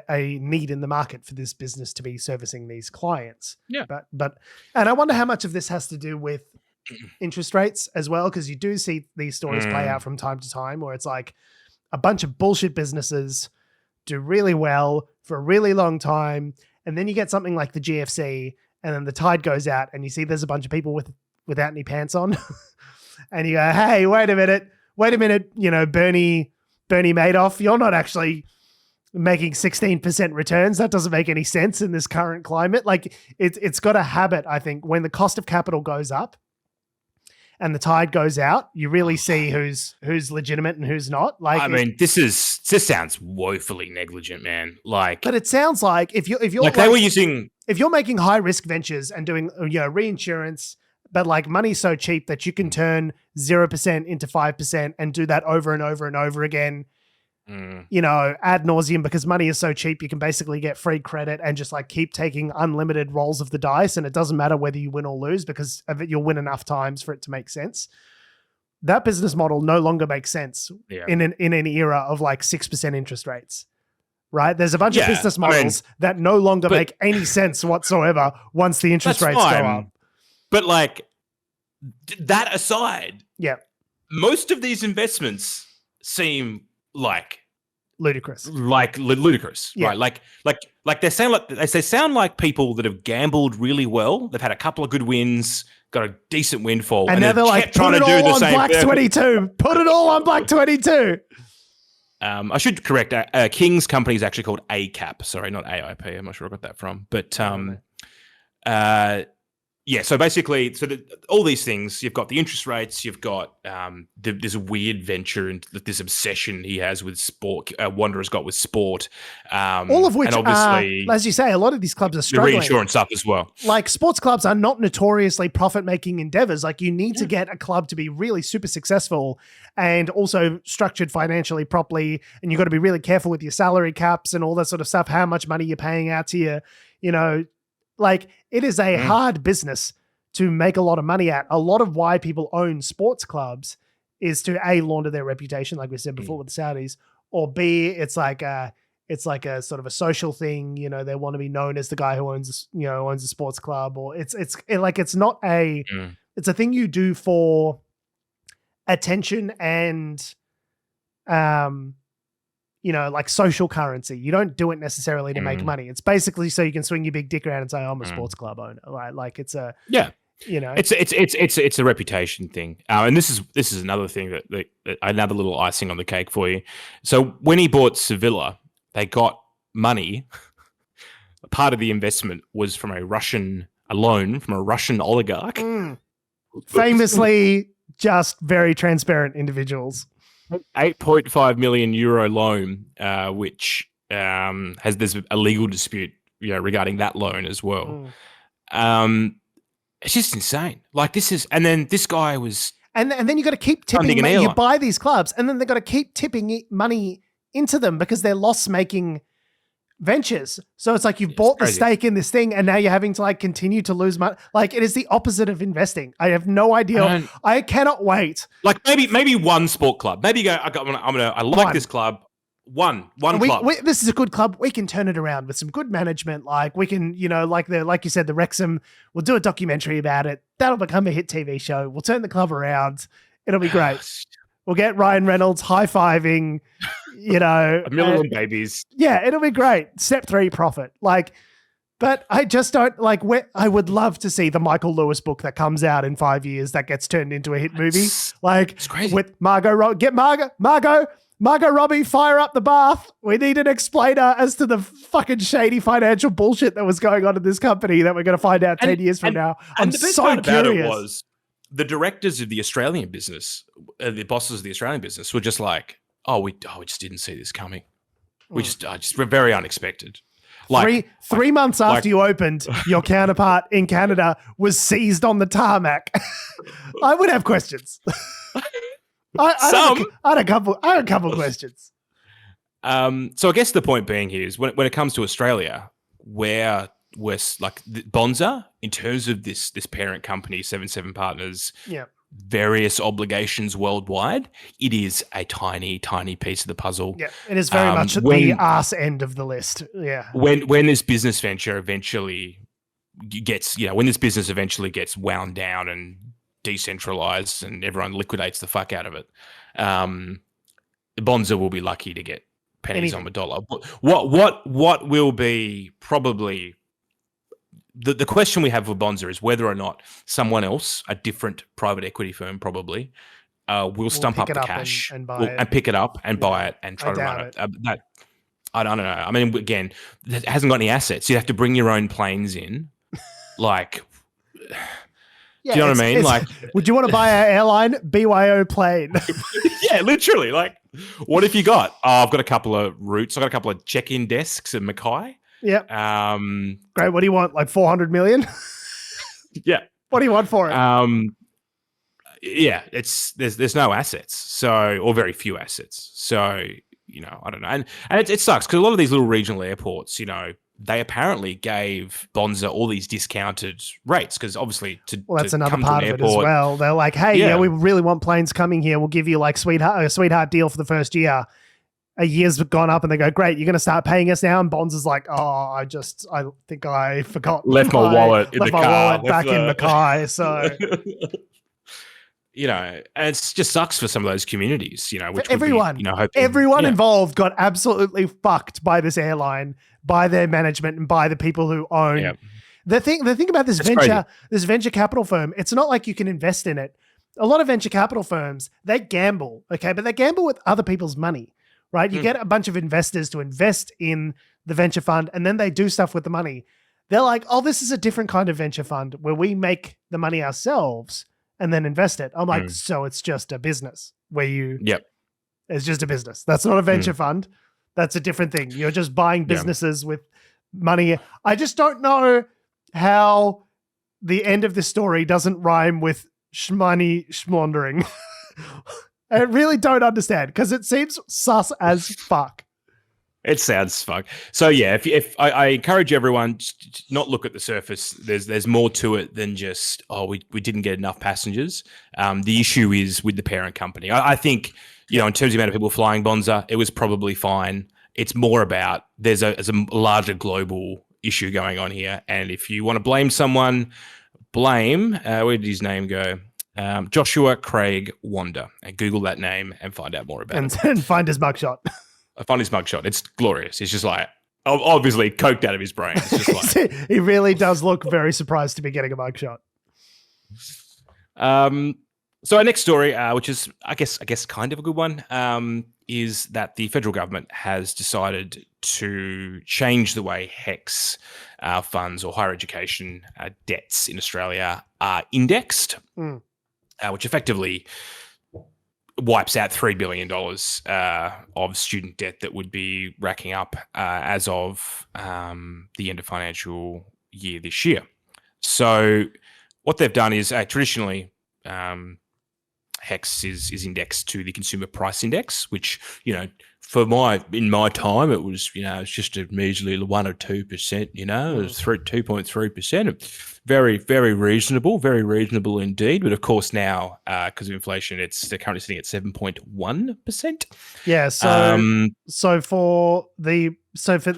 need in the market for this business to be servicing these clients. Yeah. But and I wonder how much of this has to do with interest rates as well, because you do see these stories play out from time to time where it's like a bunch of bullshit businesses do really well for a really long time, and then you get something like the GFC, and then the tide goes out, and you see there's a bunch of people without any pants on, and you go, "Hey, wait a minute, Bernie Madoff, you're not actually making 16% returns. That doesn't make any sense in this current climate." Like it's got a habit, I think, when the cost of capital goes up and the tide goes out, you really see who's legitimate and who's not. Like, I mean, this sounds woefully negligent, man. Like, but it sounds like if you're like they were using, if you're making high risk ventures and doing reinsurance, but like money's so cheap that you can turn 0% into 5% and do that over and over and over again. Ad nauseum, because money is so cheap, you can basically get free credit and just like keep taking unlimited rolls of the dice, and it doesn't matter whether you win or lose because of it, you'll win enough times for it to make sense. That business model no longer makes sense in an era of like 6% interest rates, right? There's a bunch of business models that no longer make any sense whatsoever once the interest rates go up. But like that aside, most of these investments seem like ludicrous, right? Like they sound like people that have gambled really well. They've had a couple of good wins. got a decent windfall. And now they're like, put it all on Black 22. Put it all on Black 22. I should correct. King's company is actually called ACAP. Sorry, not AIP. I'm not sure where I got that from. But so basically, all these things, you've got the interest rates, you've got there's a weird venture and this obsession he has with sport, Wanderer's got with sport. All of which, and obviously, as you say, a lot of these clubs are struggling. The reinsurance stuff as well. Like sports clubs are not notoriously profit-making endeavors. Like you need to get a club to be really super successful and also structured financially properly. And you've got to be really careful with your salary caps and all that sort of stuff, how much money you're paying out to your, like it is a hard business to make a lot of money at. A lot of why people own sports clubs is to A, launder their reputation, like we said before with the Saudis, or B, it's like a sort of a social thing. They want to be known as the guy who owns a sports club, or it's not a, it's a thing you do for attention and, like social currency. You don't do it necessarily to make money. It's basically so you can swing your big dick around and say, I'm a sports club owner. Right? Like it's a, it's a reputation thing. And this is another thing that another little icing on the cake for you. So when he bought Sevilla, they got money. Part of the investment was from a loan from a Russian oligarch. Famously just very transparent individuals. 8.5 million euro loan, which there's a legal dispute, regarding that loan as well. It's just insane. Like and then this guy was, and then you got to keep tipping. You buy these clubs, and then they got to keep tipping money into them because they're loss-making ventures. So it's like you've bought the stake in this thing, and now you're having to like continue to lose money. Like it is the opposite of investing. I have no idea. I cannot wait. Like maybe one sport club. Maybe you go. I like this club. One club. This is a good club. We can turn it around with some good management. Like we can, like you said, the Wrexham. We'll do a documentary about it. That'll become a hit TV show. We'll turn the club around. It'll be great. We'll get Ryan Reynolds high-fiving, a million babies. Yeah, it'll be great. Step 3, profit. But I just don't I would love to see the Michael Lewis book that comes out in 5 years that gets turned into a hit movie. It's crazy. With Margot Robbie, fire up the bath. We need an explainer as to the fucking shady financial bullshit that was going on in this company that we're going to find out 10 years from now. I'm the best so part curious. About it was the directors of the Australian business, the bosses of the Australian business were just like, we just didn't see this coming. We just were very unexpected. Like three months after you opened, your counterpart in Canada was seized on the tarmac. I would have questions. I had a couple questions. So I guess the point being here is when it comes to Australia, where we're like Bonza, in terms of this parent company, 77 Partners, various obligations worldwide, it is a tiny, tiny piece of the puzzle. Yeah, it is very much at the arse end of the list. Yeah. When this business venture eventually gets, when this business eventually gets wound down and decentralized and everyone liquidates the fuck out of it, Bonza will be lucky to get pennies on the dollar. What will be probably the question we have for Bonza is whether or not someone else, a different private equity firm probably, will stump up the cash and pick it up and buy it and try to run it. I don't know. I mean, again, it hasn't got any assets. You have to bring your own planes in. Like, do you know what I mean? Like, would you want to buy an airline BYO plane? Yeah, literally. Like, what have you got? I've got a couple of routes. I've got a couple of check-in desks in Mackay. Yep. Great. What do you want? Like 400 million? Yeah. What do you want for it? Yeah, there's no assets, or very few assets. So, I don't know. And it sucks because a lot of these little regional airports, they apparently gave Bonza all these discounted rates because obviously that's another part of it as well. They're like, hey, we really want planes coming here. We'll give you like a sweetheart deal for the first year. A year's gone up and they go, great, you're going to start paying us now. And Bonza's like, I think I forgot. Left my wallet back in Mackay. So, and it just sucks for some of those communities, which everyone, everyone involved got absolutely fucked by this airline, by their management and by the people who own. The thing about this venture capital firm, it's not like you can invest in it. A lot of venture capital firms, they gamble, okay, but they gamble with other people's money, right? You get a bunch of investors to invest in the venture fund, and then they do stuff with the money. They're like, oh, this is a different kind of venture fund where we make the money ourselves and then invest it. I'm like, so it's just a business where it's just a business. That's not a venture fund. That's a different thing. You're just buying businesses with money. I just don't know how the end of the story doesn't rhyme with shmoney schmlaundering. I really don't understand because it seems sus as fuck. It sounds fuck. So yeah, if I encourage everyone to not look at the surface. There's more to it than just we didn't get enough passengers. The issue is with the parent company. I think in terms of the amount of people flying Bonza, it was probably fine. It's more about there's a larger global issue going on here, and if you want to blame someone, blame where did his name go? Joshua Craig Wander, and Google that name and find out more about it. And find his mugshot. I find his mugshot. It's glorious. He's just like obviously coked out of his brain. It's just like he really does look very surprised to be getting a mugshot. So our next story, which is I guess kind of a good one, is that the federal government has decided to change the way HECS funds or higher education debts in Australia are indexed, which effectively wipes out $3 billion of student debt that would be racking up as of the end of financial year this year. So what they've done is traditionally HECS is indexed to the Consumer Price Index, which, in my time, it was, it's just a measly 1 or 2%, it was 2.3%. Very, very reasonable indeed. But of course now, because of inflation, they're currently sitting at 7.1%. Yeah. So for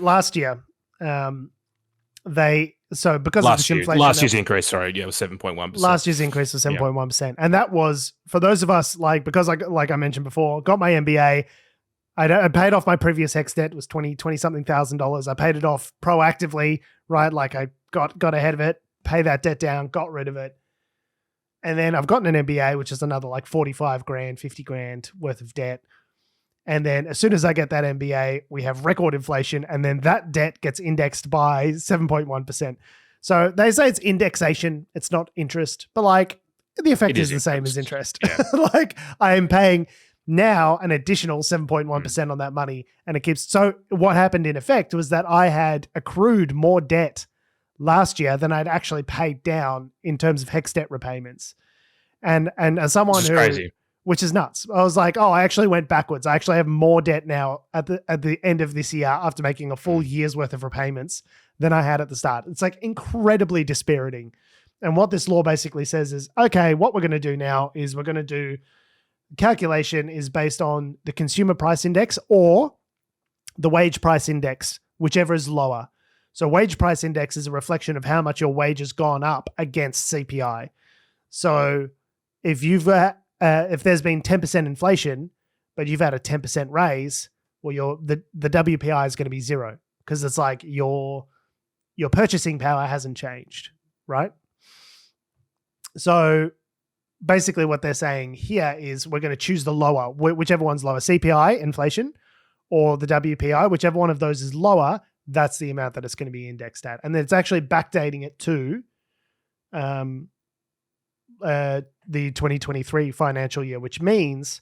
last year, because of the inflation, last year's increase, was 7.1%. Last year's increase was 7.1%, and that was for those of us because I mentioned before, got my MBA. I paid off my previous HECS debt. It was $20 something thousand. I paid it off proactively, right? Like I got ahead of it, pay that debt down, got rid of it, and then I've gotten an MBA, which is another like 45 grand, 50 grand worth of debt. And then as soon as I get that MBA, we have record inflation, and then that debt gets indexed by 7.1%. So they say it's indexation, it's not interest, but the effect is the same as interest. Yeah. I am paying now an additional 7.1% on that money, and it keeps. So what happened in effect was that I had accrued more debt last year than I'd actually paid down in terms of HECS debt repayments. And as someone who crazy. Which is nuts. I was like, I actually went backwards. I actually have more debt now at the end of this year after making a full year's worth of repayments than I had at the start. It's incredibly dispiriting. And what this law basically says is, okay, what we're going to do now is we're going to do calculation is based on the consumer price index or the wage price index, whichever is lower. So wage price index is a reflection of how much your wage has gone up against CPI. So if if there's been 10% inflation, but you've had a 10% raise, well, the WPI is going to be zero because it's your purchasing power hasn't changed, right? So basically what they're saying here is we're going to choose the lower, whichever one's lower, CPI, inflation, or the WPI, whichever one of those is lower, that's the amount that it's going to be indexed at. And then it's actually backdating it to the 2023 financial year, which means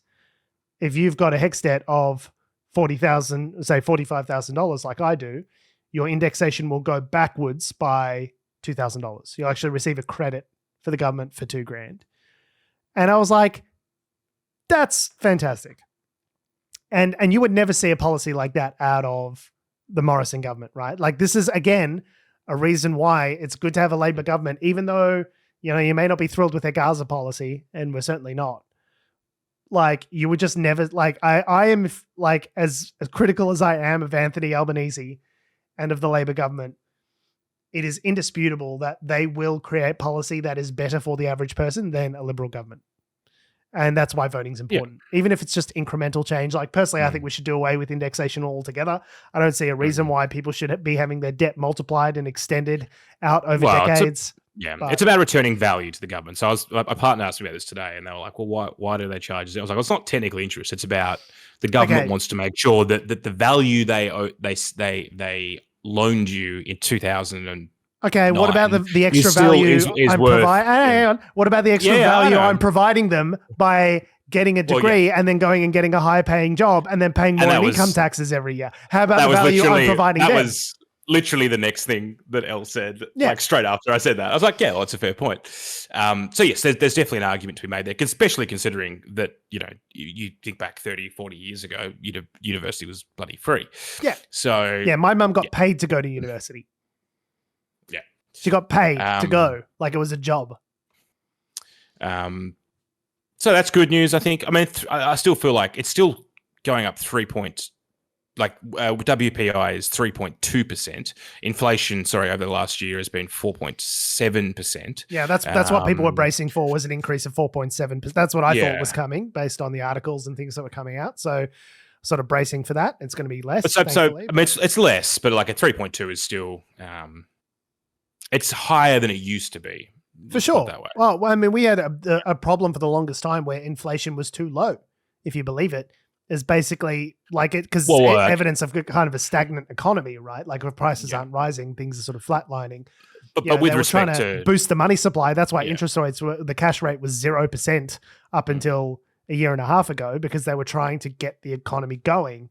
if you've got a HECS debt of $45,000 like I do, your indexation will go backwards by $2,000. You'll actually receive a credit for the government for $2,000. And I was like, that's fantastic. And you would never see a policy like that out of the Morrison government, right? This is, again, a reason why it's good to have a Labor government, even though you may not be thrilled with their Gaza policy, and we're certainly not. You would just never, I am as critical as I am of Anthony Albanese and of the Labor government, it is indisputable that they will create policy that is better for the average person than a Liberal government. And that's why voting's important, even if it's just incremental change. Like personally, I think we should do away with indexation altogether. I don't see a reason why people should be having their debt multiplied and extended out over decades. It's about returning value to the government. So my partner asked me about this today, and they were like, "Well, why do they charge us?" I was like, "Well, it's not technically interest. It's about the government wants to make sure that the value they loaned you in 2000 and." Okay, what about the extra value I'm providing? Hang on. What about the extra value I'm providing them by getting a degree and then going and getting a higher paying job and then paying more income taxes every year? How about the value I'm providing them? That was literally the next thing that Elle said, like straight after I said that. I was like, yeah, well, that's a fair point. So yes, there's definitely an argument to be made there, especially considering that, you think back 30, 40 years ago, university was bloody free. Yeah. So yeah, my mum got paid to go to university. She got paid to go, like it was a job. So that's good news, I think. I mean, I still feel like it's still going up 3 points. Like WPI is 3.2%. Inflation, over the last year has been 4.7%. Yeah, that's what people were bracing for, was an increase of 4.7%. That's what I thought was coming based on the articles and things that were coming out. So sort of bracing for that. It's going to be less. So I mean, it's less, but like a 3.2 is still... it's higher than it used to be. For sure. That way. Well, I mean, we had a problem for the longest time where inflation was too low, if you believe it, is basically like it, because evidence of kind of a stagnant economy, right? Like if prices aren't rising, things are sort of flatlining. But with respect to boost the money supply, that's why interest rates the cash rate was 0% up until a year and a half ago, because they were trying to get the economy going.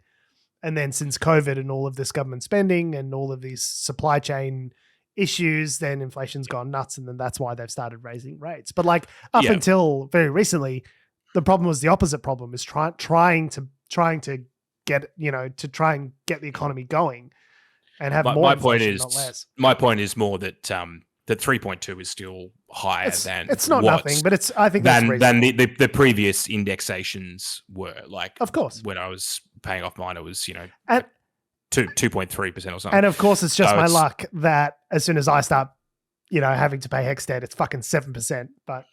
And then since COVID and all of this government spending and all of these supply chain issues, then inflation's gone nuts, and then that's why they've started raising rates. But like up until very recently, the problem was the opposite problem, is trying to get to try and get the economy going and have more inflation, not less. My point is more that that 3.2 is still higher than it's not nothing, but it's I think that's than the previous indexations were. Like, of course, when I was paying off mine, it was 2.3% or something. And of course, it's just my luck that as soon as I start, having to pay HECS debt, it's fucking 7%. But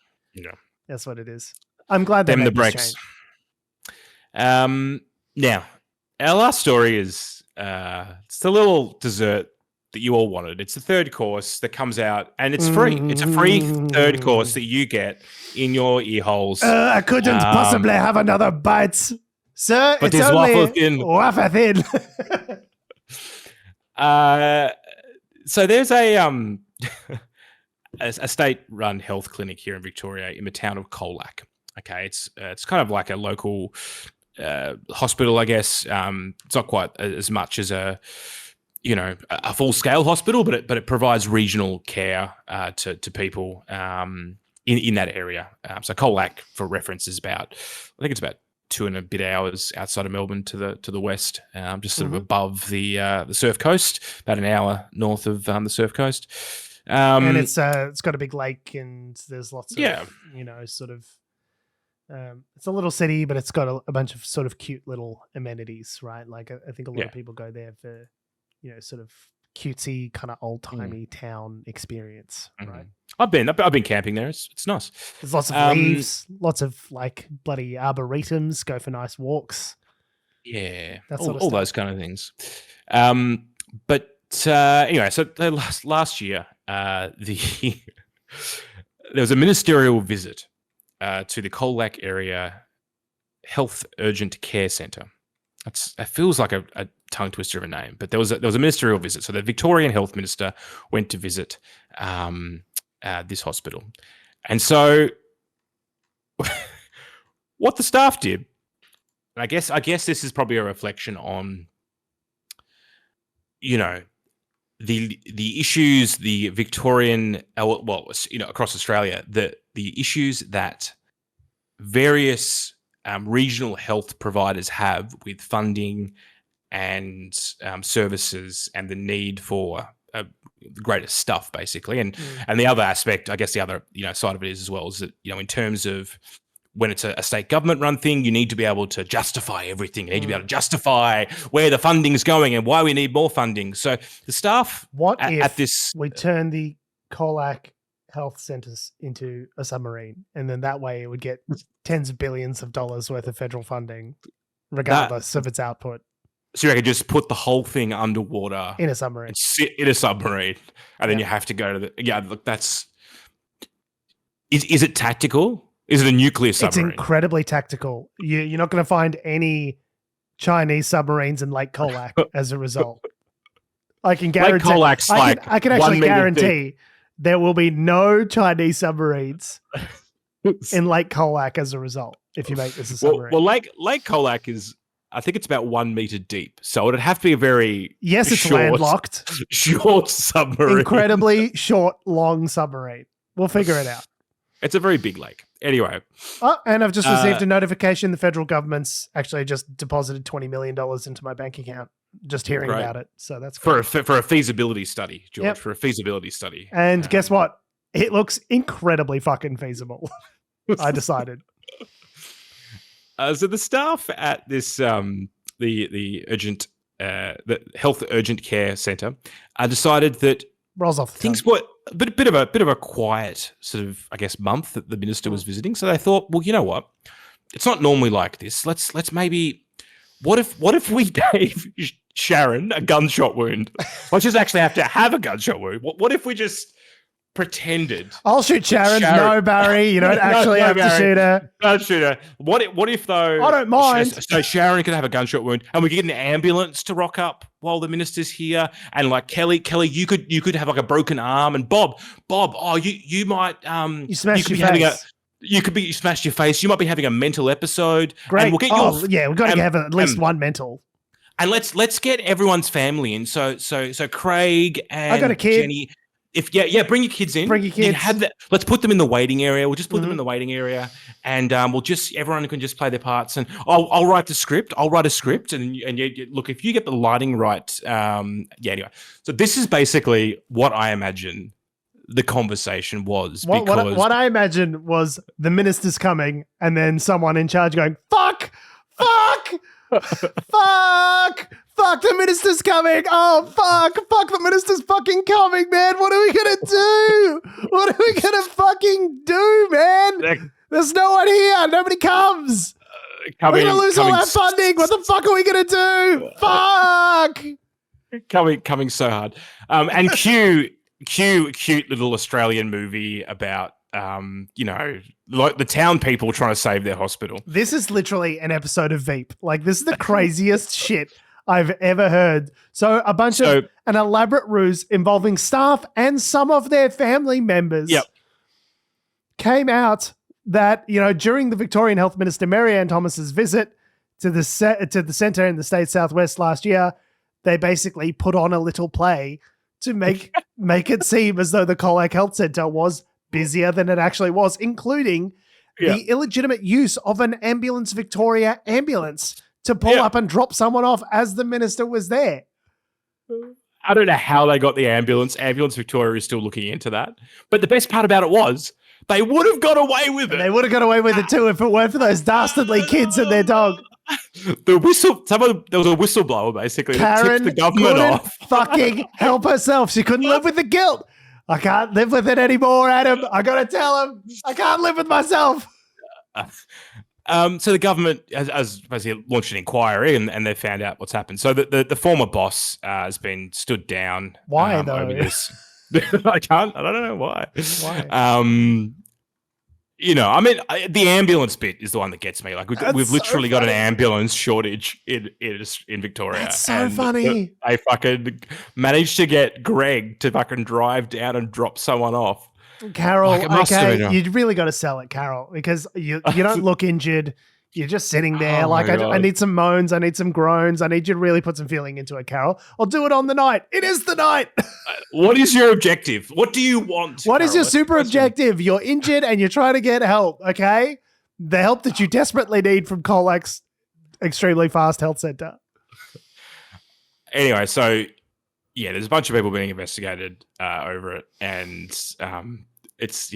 that's what it is. I'm glad they made the breaks. Now, our last story is it's a little dessert that you all wanted. It's the third course that comes out, and it's free. It's a free third course that you get in your ear holes. I couldn't possibly have another bite, sir. But it's only wafer thin. So there's a state-run health clinic here in Victoria in the town of Colac. Okay, it's kind of like a local hospital, I guess. It's not quite as much as a full-scale hospital, but it provides regional care to people in that area. So Colac, for reference, is I think it's about 2 and a bit hours outside of Melbourne to the west, just sort of above the Surf Coast, about an hour north of the Surf Coast. And it's got a big lake, and there's lots of it's a little city, but it's got a bunch of sort of cute little amenities, right? Like I think a lot of people go there for sort of cutesy kind of old timey town experience, right? I've been camping there. It's nice. There's lots of leaves, lots of like bloody arboretums. Go for nice walks. Yeah, that's all those kind of things. But anyway, so last year, there was a ministerial visit to the Colac Area Health Urgent Care Centre. That feels like a tongue twister of a name, but there was a ministerial visit. So the Victorian Health Minister went to visit this hospital, and so what the staff did, and I guess this is probably a reflection on the issues the Victorian across Australia, the issues that various regional health providers have with funding and services, and the need for greater stuff, basically. And the other aspect, I guess the other side of it is as well, is that in terms of when it's a state government run thing, you need to be able to justify everything. You need to be able to justify where the funding's going and why we need more funding. So the staff we turn the Colac health centers into a submarine, and then that way it would get tens of billions of dollars worth of federal funding, regardless of its output. So you could just put the whole thing underwater in a submarine, and sit in a submarine, and then you have to go to the Look, that's is it tactical? Is it a nuclear submarine? It's incredibly tactical. You're not going to find any Chinese submarines in Lake Colac as a result. I can guarantee. Lake Colac's I can actually guarantee there will be no Chinese submarines in Lake Colac as a result if you make this a submarine. Well, Lake Colac is, I think it's about 1 meter deep, so it'd have to be a very it's landlocked, short submarine, incredibly short, long submarine. We'll figure it out. It's a very big lake. Anyway. Oh, and I've just received a notification. The federal government's actually just deposited $20 million into my bank account. Just hearing about it. So that's great. For a feasibility study, George, for a feasibility study. And guess what? It looks incredibly fucking feasible. I decided. So the staff at this, the health urgent care center decided that rolls off things were a bit of a quiet sort of, I guess, month that the minister was visiting. So they thought, well, you know what? It's not normally like this. Let's maybe, what if we gave Sharon a gunshot wound? Let's just actually have to have a gunshot wound. What if we just pretended? I'll shoot Sharon. No, Barry, you don't actually have to shoot her. Don't shoot her. What if though? I don't mind. So Sharon could have a gunshot wound, and we could get an ambulance to rock up while the minister's here, and like Kelly, you could have like a broken arm, and Bob. Oh, you might you smashed your face. You smashed your face. You might be having a mental episode. Great. And we'll get we've got to have at least one mental. And let's get everyone's family in. So Craig and I got a kid. Jenny. Bring your kids in. Bring your kids. Let's put them in the waiting area. We'll just put them in the waiting area, and everyone can just play their parts. And I'll write the script. I'll write a script, and look, if you get the lighting right, anyway. So this is basically what I imagine the conversation was. What I imagine was the minister's coming, and then someone in charge going, "Fuck, the minister's coming. Oh, fuck, the minister's fucking coming, man. What are we going to do? What are we going to fucking do, man? There's no one here. Nobody comes. We're going to lose all our funding. What the fuck are we going to do? Fuck. Coming so hard. And cute little Australian movie about, like the town people trying to save their hospital. This is literally an episode of Veep. Like, this is the craziest shit I've ever heard. So an elaborate ruse involving staff and some of their family members came out that, during the Victorian Health Minister Mary-Ann Thomas's visit to the centre in the state southwest last year, they basically put on a little play to make it seem as though the Colac Health Centre was busier than it actually was, including the illegitimate use of an Ambulance Victoria ambulance to pull up and drop someone off as the minister was there. I don't know how they got the ambulance. Ambulance Victoria is still looking into that. But the best part about it was they would have got away with it. They would have got away with it too if it weren't for those dastardly kids and their dog. There was a whistleblower basically that tipped the government off. Fucking help herself. She couldn't live with the guilt. I can't live with it anymore, Adam. I got to tell him. I can't live with myself. So the government has basically launched an inquiry and they found out what's happened. So the former boss has been stood down. Why though? Over this. I don't know why. Why? The ambulance bit is the one that gets me. Like we've literally got an ambulance shortage in Victoria. That's so funny. They fucking managed to get Greg to fucking drive down and drop someone off. Carol, you really got to sell it, Carol, because you don't look injured. You're just sitting there. I need some moans. I need some groans. I need you to really put some feeling into it, Carol. I'll do it on the night. It is the night. What is your objective? What do you want? What is your super objective? You're injured and you're trying to get help, okay? The help that you desperately need from Colac's extremely fast health centre. Anyway, so, there's a bunch of people being investigated over it. And it's,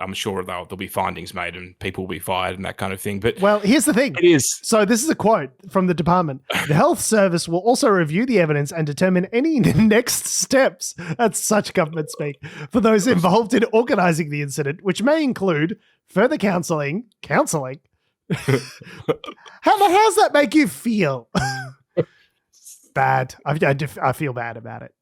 I'm sure there'll be findings made and people will be fired and that kind of thing. But well, here's the thing. It is. So this is a quote from the department. The health service will also review the evidence and determine any next steps. That's such government speak for those involved in organising the incident, which may include further counselling. How does that make you feel? Bad. I feel bad about it.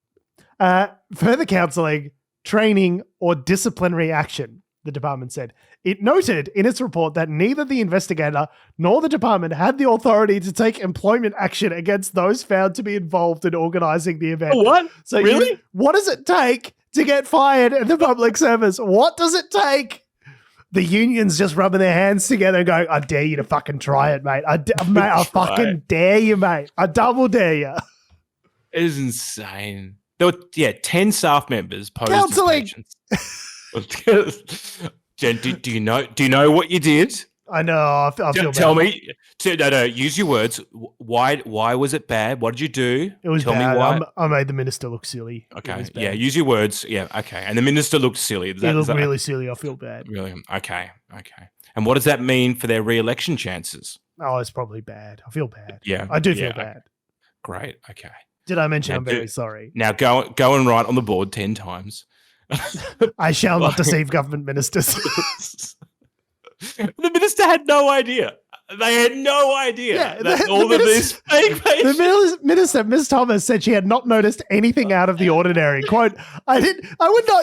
Further counselling, training, or disciplinary action, the department said. It noted in its report that neither the investigator nor the department had the authority to take employment action against those found to be involved in organising the event. What? So really? What does it take to get fired in the public service? What does it take? The unions just rubbing their hands together and going, I dare you to fucking try it, mate. I fucking dare you, mate. I double dare you. It is insane. There were 10 staff members posed counselling. As patients. Jen, do you know what you did? I know. I feel bad. Tell me. No. Use your words. Why was it bad? What did you do? It was Tell bad. me why. I made the minister look silly. Okay. Yeah. Use your words. Yeah. Okay. And the minister looked silly. He looked really silly. I feel bad. Really? Okay. And what does that mean for their re-election chances? Oh, it's probably bad. I feel bad. Yeah. I do feel bad. Great. Okay. Did I mention I'm very sorry? Now go and write on the board 10 times. I shall not deceive government ministers. The minister had no idea. They had no idea that all of this fake patients. The minister, Ms. Thomas, said she had not noticed anything out of the ordinary. Quote,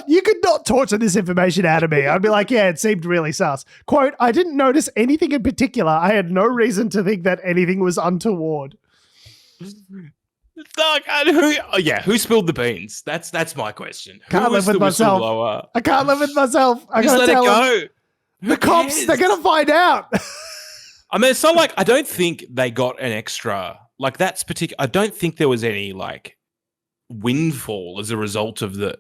you could not torture this information out of me. I'd be like, yeah, it seemed really sus. Quote, I didn't notice anything in particular. I had no reason to think that anything was untoward. Who spilled the beans? That's my question. Can't live with myself. I can't live with myself. I gotta let it go. The cops, they're gonna find out. I mean, it's not like I don't think they got an extra that's particular. I don't think there was any windfall as a result of the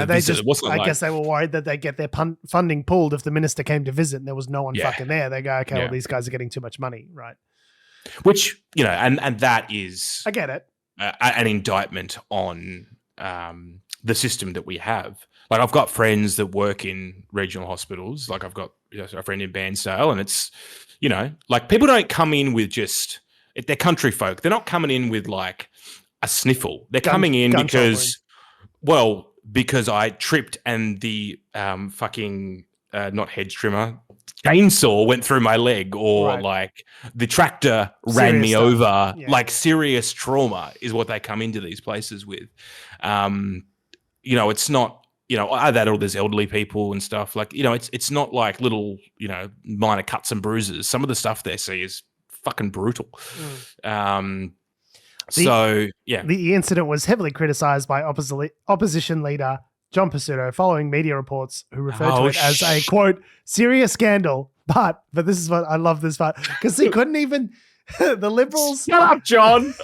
visit. I guess they were worried that they get their funding pulled if the minister came to visit and there was no one fucking there. They go, okay, well, these guys are getting too much money, right? Which and that is, I get it. An indictment on the system that we have. I've got friends that work in regional hospitals. I've got a friend in Bansdale, and it's, people don't come in with they're country folk. They're not coming in with a sniffle. They're coming in because I tripped and the not hedge trimmer, chainsaw went through my leg, or the tractor ran me over. Serious trauma is what they come into these places with. It's not, that or there's elderly people and stuff. It's not little, minor cuts and bruises. Some of the stuff they see is fucking brutal. The incident was heavily criticized by opposition leader John Pizzuto following media reports who referred to it as a, quote, serious scandal. But this is what I love this part, because he couldn't even, the Liberals. Shut up, John.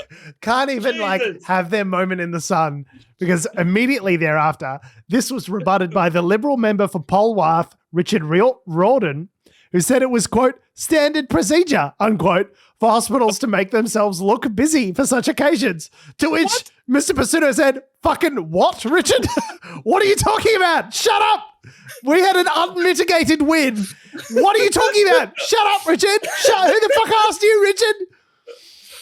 Can't even have their moment in the sun, because immediately thereafter, this was rebutted by the Liberal member for Polwarth, Richard Rawdon, who said it was, quote, standard procedure, unquote, for hospitals to make themselves look busy for such occasions. To which Mr. Pizzuto said, fucking what, Richard? What are you talking about? Shut up. We had an unmitigated win. What are you talking about? Shut up, Richard. Who the fuck asked you, Richard?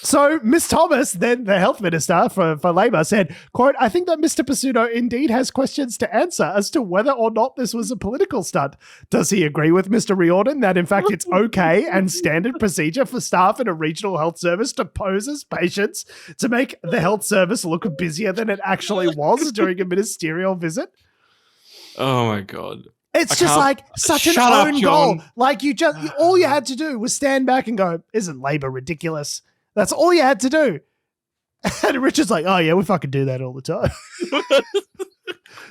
So Ms. Thomas, then the health minister for Labor, said, quote, I think that Mr. Pizzuto indeed has questions to answer as to whether or not this was a political stunt. Does he agree with Mr. Riordan that in fact it's okay and standard procedure for staff in a regional health service to pose as patients to make the health service look busier than it actually was during a ministerial visit? Oh my God. It's just such an own goal. All you had to do was stand back and go, isn't Labor ridiculous? That's all you had to do. And Richard's like, oh yeah, we fucking do that all the time.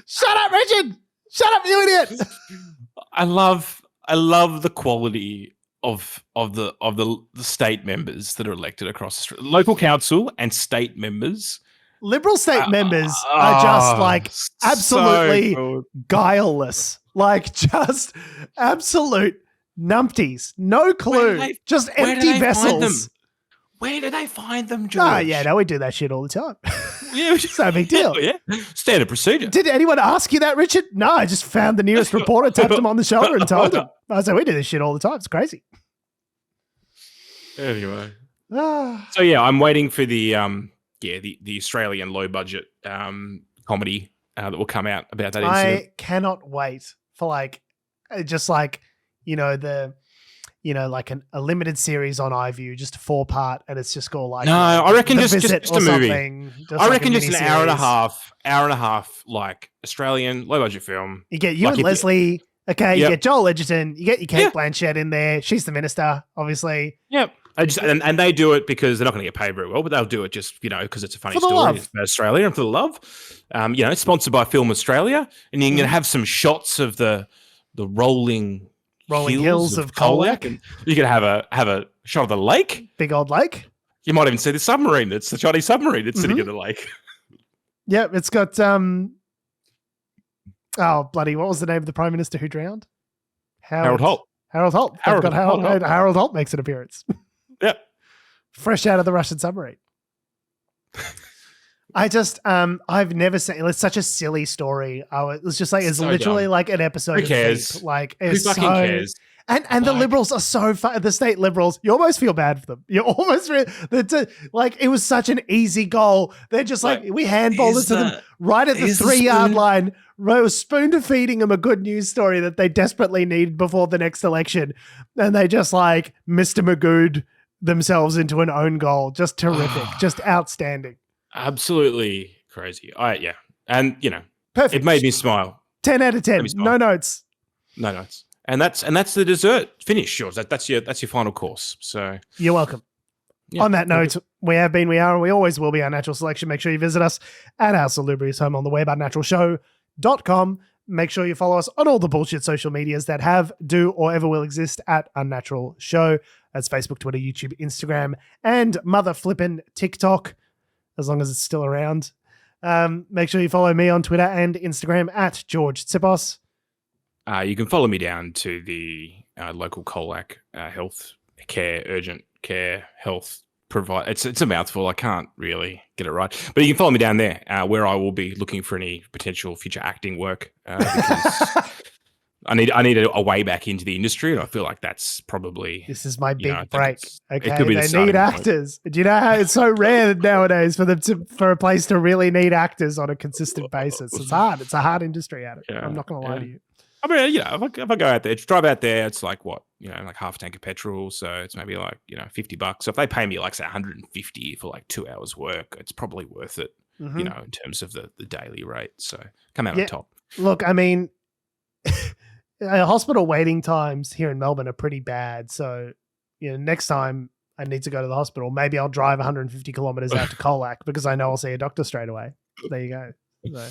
Shut up, Richard! Shut up, you idiot! I love the quality of the state members that are elected across Australia. Local council and state members. Liberal state members are just absolutely guileless. Just absolute numpties. No clue. Just empty vessels. Where do they find them, George? Oh, yeah, no, we do that shit all the time. Yeah, It's no big deal. Yeah, standard procedure. Did anyone ask you that, Richard? No, I just found the nearest reporter, tapped him on the shoulder and told him. I was like, we do this shit all the time. It's crazy. Anyway. So yeah, I'm waiting for the Australian low budget comedy that will come out about that incident. I cannot wait for like like a limited series on iView, just a 4-part, and it's just called like I reckon just a movie. I reckon just an hour and a half, like Australian low budget film. You get you like and Leslie. Okay, you Yep. get Joel Edgerton. You get your Kate Blanchett in there. She's the minister, obviously. Yep. And they do it because they're not going to get paid very well, but they'll do it just, because it's a funny story love. about Australia and for the love. It's sponsored by Film Australia, and you're going to have some shots of the rolling hills of Colac. And you can have a shot of the lake. Big old lake. You might even see the submarine. It's the Chinese submarine that's sitting in the lake. Yeah, it's got what was the name of the Prime Minister who drowned? Harold Holt. Harold Holt. Harold Holt makes an appearance. Yep. Fresh out of the Russian submarine. I just, I've never seen, it's such a silly story. It's just like, it's so literally dumb. Like an episode Who cares? of Veep. Like, Who fucking cares? And the Liberals are so fun. The state Liberals, you almost feel bad for them. You almost like it was such an easy goal. They're just like we handballed it to them right at the 3-yard line. Spoon feeding them a good news story that they desperately needed before the next election, and they just like Mr. Magoo'd themselves into an own goal. Just terrific, just outstanding. Absolutely crazy. And perfect. It made me smile. 10 out of 10. No notes. No notes. And that's the dessert finish. Yours. That's your final course. So you're welcome. Yeah, on that note, we have been, we are, and we always will be Unnatural Selection. Make sure you visit us at our Salubrious home on the web, unnaturalshow.com. Make sure you follow us on all the bullshit social medias that have, do, or ever will exist at Unnatural Show. That's Facebook, Twitter, YouTube, Instagram, and mother flippin' TikTok, as long as it's still around. Make sure you follow me on Twitter and Instagram at George Tsipos. You can follow me down to the local Colac Health Care, Urgent Care Health Provide. It's a mouthful. I can't really get it right. But you can follow me down there where I will be looking for any potential future acting work. Because I need a way back into the industry, and I feel like that's probably... This is my big break. Okay, it could be they need actors. Do you know how it's so rare nowadays for a place to really need actors on a consistent basis? It's hard. It's a hard industry at it. Yeah, I'm not going to lie to you. I mean, if I go out there, drive out there, it's like what, like half a tank of petrol. So it's maybe like, $50. So if they pay me like say $150 for like 2 hours work, it's probably worth it, in terms of the daily rate. So come out on top. Look, I mean, hospital waiting times here in Melbourne are pretty bad. So, next time I need to go to the hospital, maybe I'll drive 150 kilometers out to Colac because I know I'll see a doctor straight away. There you go. So.